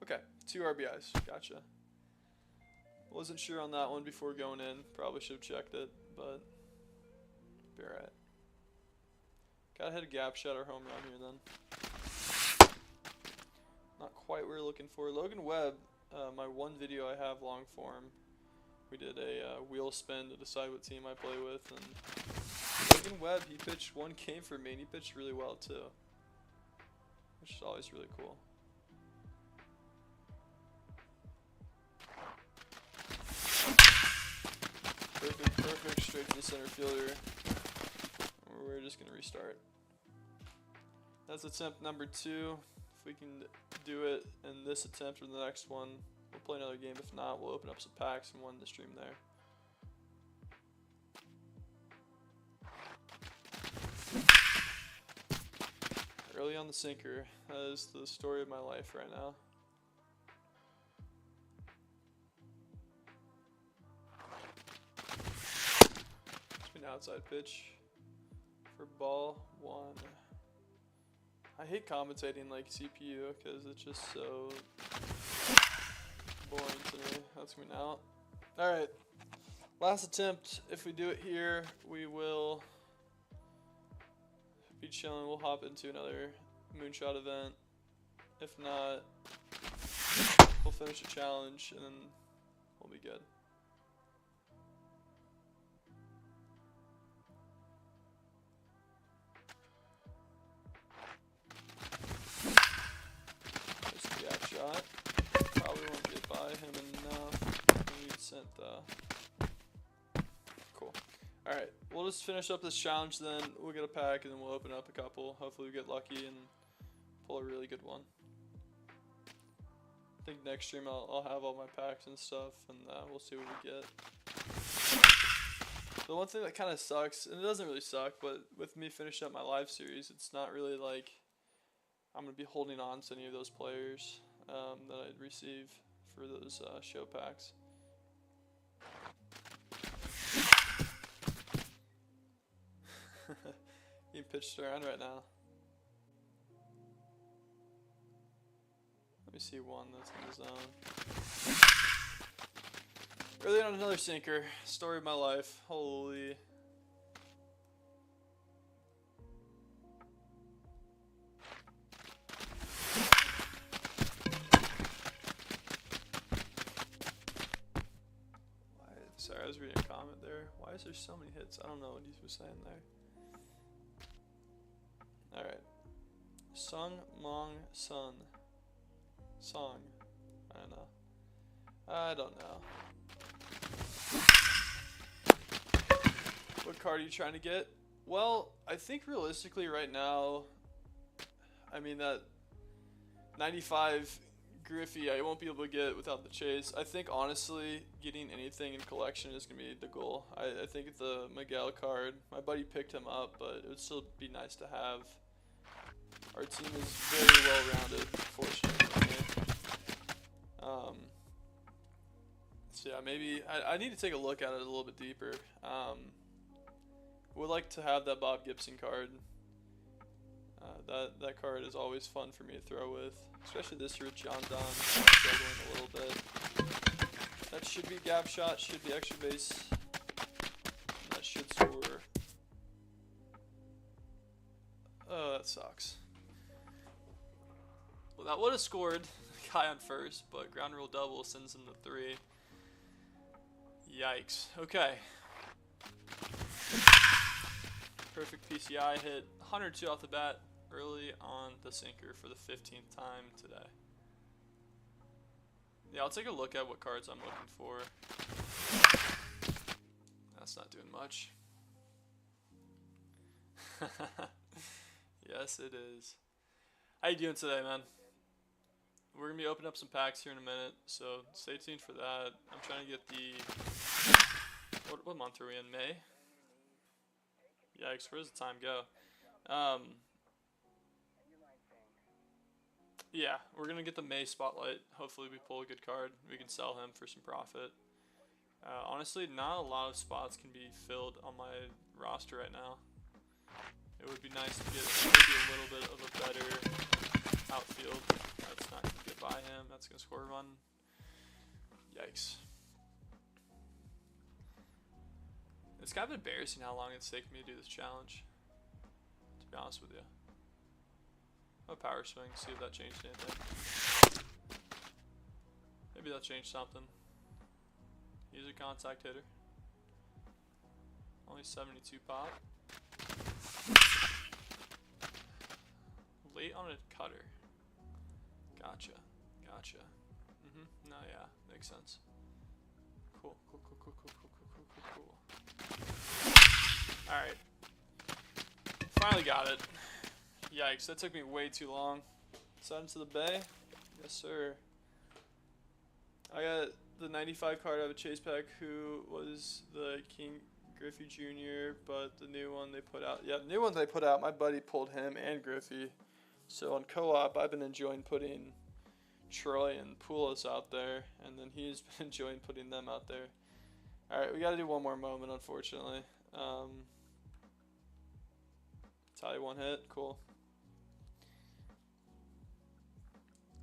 Okay, 2 RBIs. Gotcha. Wasn't sure on that one before going in. Probably should have checked it, but be alright. Gotta hit a gap shot or home run here then. Not quite what we're looking for. Logan Webb, my one video I have long form, we did a wheel spin to decide what team I play with, and Logan Webb, he pitched 1 game for me and he pitched really well too, which is always really cool. Perfect, straight to the center fielder. We're just gonna restart. That's attempt number 2. If we can do it in this attempt or the next one, we'll play another game. If not, we'll open up some packs and win the stream there. Early on the sinker. That is the story of my life right now. Outside pitch for ball 1. I hate commentating like CPU because it's just so boring to me. That's coming out. Alright, last attempt. If we do it here, we will be chilling. We'll hop into another Moonshot event. If not, we'll finish a challenge and then we'll be good. Probably won't get by him enough. We need sent cool. Alright, we'll just finish up this challenge then. We'll get a pack and then we'll open up a couple. Hopefully we get lucky and pull a really good one. I think next stream I'll have all my packs and stuff and we'll see what we get. The one thing that kind of sucks, and it doesn't really suck, but with me finishing up my live series, it's not really like I'm going to be holding on to any of those players that I'd receive for those show packs. Being pitched around right now. Let me see one that's in the zone. Early on another sinker. Story of my life. Holy. Sorry, I was reading a comment there. Why is there so many hits? I don't know what he was saying there. Alright. Sung Mong Sun. Song. I don't know. I don't know. What card are you trying to get? Well, I think realistically right now, I mean that 95 Griffey I won't be able to get without the chase. I think honestly getting anything in collection is going to be the goal. I think the Miguel card, my buddy picked him up, but it would still be nice to have. Our team is very well rounded, fortunately for me. So yeah, maybe I need to take a look at it a little bit deeper. Would like to have that Bob Gibson card. That card is always fun for me to throw with, especially this year with John Don. I'm struggling a little bit. That should be gap shot, should be extra base. That should score. Oh, that sucks. Well, that would have scored the guy on first, but ground rule double sends him to 3. Yikes. Okay. Perfect PCI hit. 102 off the bat early on the sinker for the 15th time today. Yeah, I'll take a look at what cards I'm looking for. That's not doing much. Yes, it is. How you doing today, man? We're going to be opening up some packs here in a minute, so stay tuned for that. I'm trying to get the... What month are we in? May? Yikes, where does the time go? Yeah, we're going to get the May spotlight. Hopefully we pull a good card. We can sell him for some profit. Honestly, not a lot of spots can be filled on my roster right now. It would be nice to get maybe a little bit of a better outfield. That's not going to get by him. That's going to score a run. Yikes. It's kind of embarrassing how long it's taken me to do this challenge, to be honest with you. A power swing, see if that changed anything. Maybe that changed something. He's a contact hitter. Only 72 pop. Late on a cutter. Gotcha. No, yeah, makes sense. Cool. Alright. Finally got it. Yikes, that took me way too long. Send into the bay? Yes, sir. I got the 95 card out of a chase pack who was the King Griffey Jr., but the new one they put out. Yeah, the new one they put out, my buddy pulled him and Griffey. So on co-op, I've been enjoying putting Troy and Poulos out there, and then he's been enjoying putting them out there. Alright, we got to do one more moment, unfortunately. Tie one hit, cool.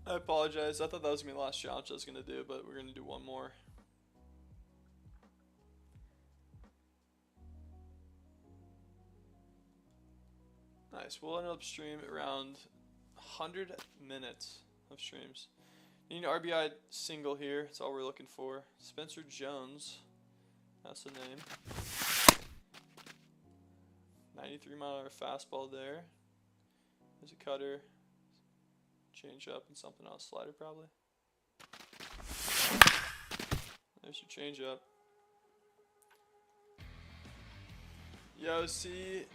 I apologize, I thought that was going to be the last challenge I was going to do, but we're going to do one more. Nice, we'll end up stream around 100 minutes of streams. Need an RBI single here, that's all we're looking for. Spencer Jones, that's the name. 93-mile-an-hour fastball there. There's a cutter. Change up and something else. Slider probably. There's your change up. Yo, CEO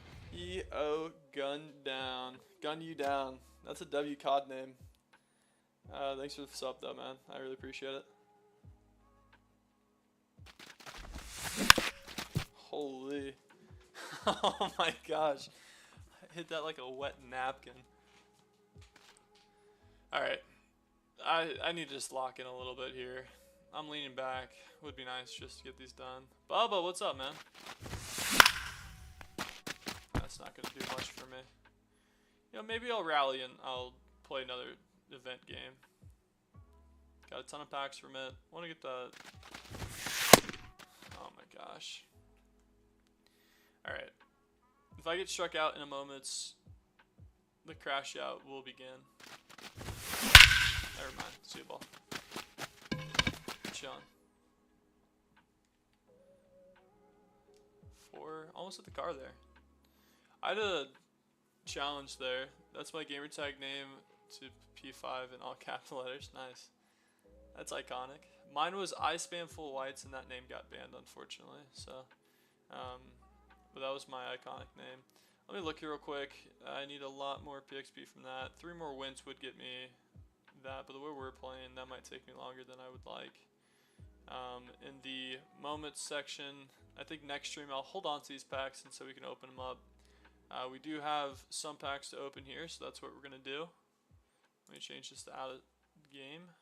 gun down. Gun you down. That's a W COD name. Thanks for the sub though, man. I really appreciate it. Holy. Oh my gosh. I hit that like a wet napkin. Alright. I need to just lock in a little bit here. I'm leaning back. Would be nice just to get these done. Bubba, what's up, man? That's not going to do much for me. You know, maybe I'll rally and I'll play another event game. Got a ton of packs from it. Want to get the... Oh my gosh. Alright. If I get struck out in a moment, the crash out will begin. Never mind. See you, ball. Chilling. 4. Almost hit the car there. I had a challenge there. That's my gamertag name to P5 in all capital letters. Nice. That's iconic. Mine was I spam full whites and that name got banned, unfortunately. So, but that was my iconic name. Let me look here real quick. I need a lot more PXP from that. 3 more wins would get me that, but the way we're playing, that might take me longer than I would like. In the moments section, I think next stream I'll hold on to these packs and so we can open them up. We do have some packs to open here, so that's what we're going to do. Let me change this to out of game.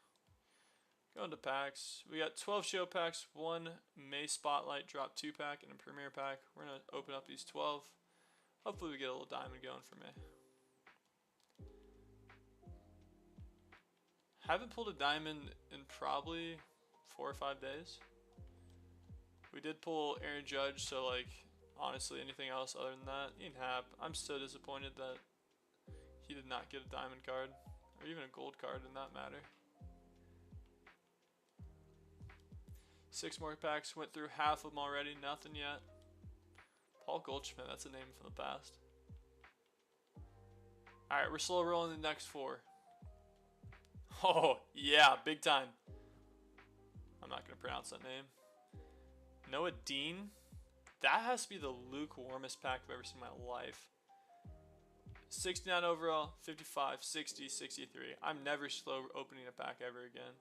Go into packs. We got 12 show packs, 1 May Spotlight Drop 2 pack, and a Premier pack. We're going to open up these 12. Hopefully we get a little diamond going for me. Haven't pulled a diamond in probably 4 or 5 days. We did pull Aaron Judge, so like honestly anything else other than that, Ian Happ. I'm so disappointed that he did not get a diamond card or even a gold card in that matter. 6 more packs, went through half of them already, nothing yet. Paul Goldschmidt, that's a name from the past. Alright, we're slow rolling the next 4. Oh, yeah, big time. I'm not going to pronounce that name. Noah Dean? That has to be the lukewarmest pack I've ever seen in my life. 69 overall, 55, 60, 63. I'm never slow opening a pack ever again.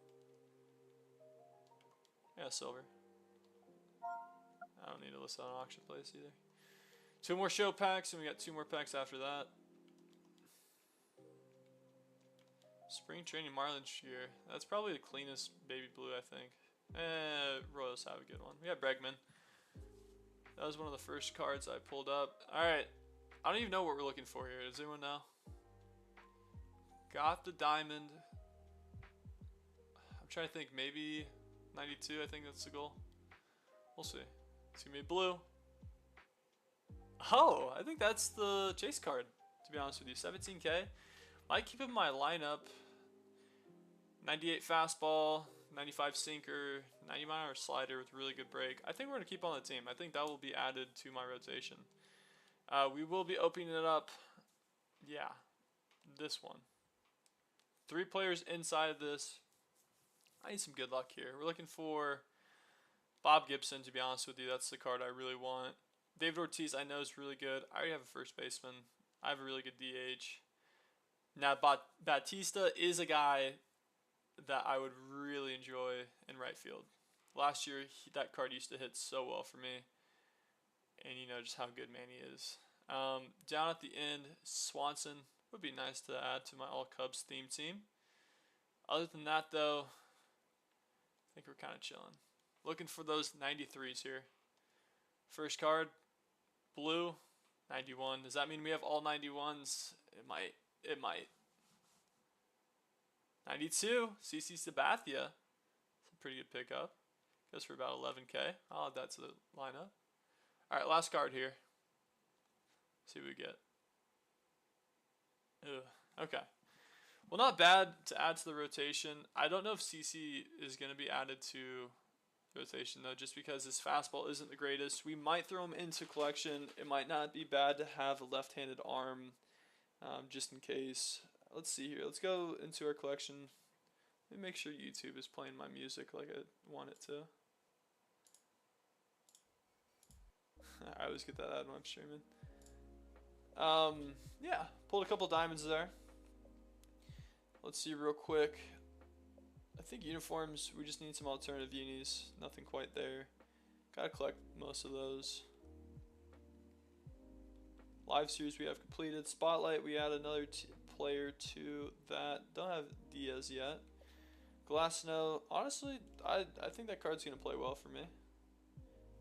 Yeah, silver. I don't need to list that on auction place either. 2 more show packs, and we got 2 more packs after that. Spring training Marlin Shear. That's probably the cleanest baby blue, I think. Royals have a good one. We got Bregman. That was one of the first cards I pulled up. Alright. I don't even know what we're looking for here. Does anyone know? Got the diamond. I'm trying to think. Maybe 92. I think that's the goal. We'll see. It's going to be blue. Oh, I think that's the chase card, to be honest with you. 17K. Might keep it in my lineup. 98 fastball, 95 sinker, 90-mile-an-hour slider with really good break. I think we're going to keep on the team. I think that will be added to my rotation. We will be opening it up. Yeah, this one. 3 players inside of this. I need some good luck here. We're looking for Bob Gibson, to be honest with you. That's the card I really want. David Ortiz, I know, is really good. I already have a first baseman. I have a really good DH. Now, Batista is a guy that I would really enjoy in right field. Last year, that card used to hit so well for me. And you know just how good Manny is. Down at the end, Swanson would be nice to add to my All Cubs theme team. Other than that, though, I think we're kind of chilling. Looking for those 93s here. First card, blue, 91. Does that mean we have all 91s? It might. It might. 92, CC Sabathia. It's a pretty good pickup. Goes for about 11K. I'll add that to the lineup. Alright, last card here. See what we get. Ugh. Okay. Well, not bad to add to the rotation. I don't know if CC is going to be added to rotation, though, just because his fastball isn't the greatest. We might throw him into collection. It might not be bad to have a left-handed arm, just in case. Let's see here. Let's go into our collection. Let me make sure YouTube is playing my music like I want it to. I always get that ad when I'm streaming. Yeah, pulled a couple diamonds there. Let's see real quick. I think uniforms, we just need some alternative unis. Nothing quite there. Gotta collect most of those. Live series we have completed. Spotlight, we add another player to that. Don't have Diaz yet. Glass Snow, honestly, I think that card's going to play well for me.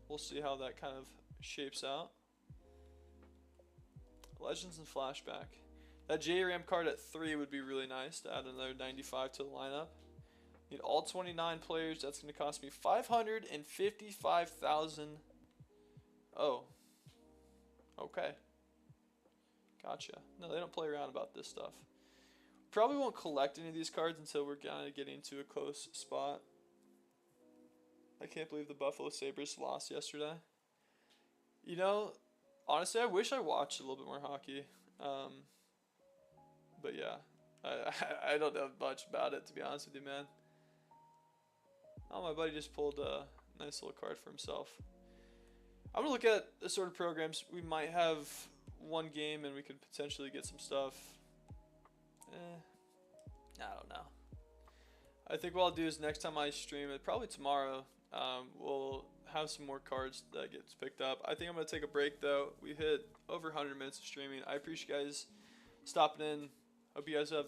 We'll see how that kind of shapes out. Legends and Flashback. That J-Ram card at 3 would be really nice to add another 95 to the lineup. Need all 29 players. That's going to cost me $555,000. Oh. Okay. Gotcha. No, they don't play around about this stuff. Probably won't collect any of these cards until we're kind of getting to a close spot. I can't believe the Buffalo Sabres lost yesterday. You know, honestly, I wish I watched a little bit more hockey. But yeah, I don't know much about it, to be honest with you, man. Oh, my buddy just pulled a nice little card for himself. I'm going to look at the sort of programs. We might have one game and we could potentially get some stuff. I don't know. I think what I'll do is next time I stream it, probably tomorrow, we'll have some more cards that gets picked up. I think I'm going to take a break, though. We hit over 100 minutes of streaming. I appreciate you guys stopping in. Hope you guys have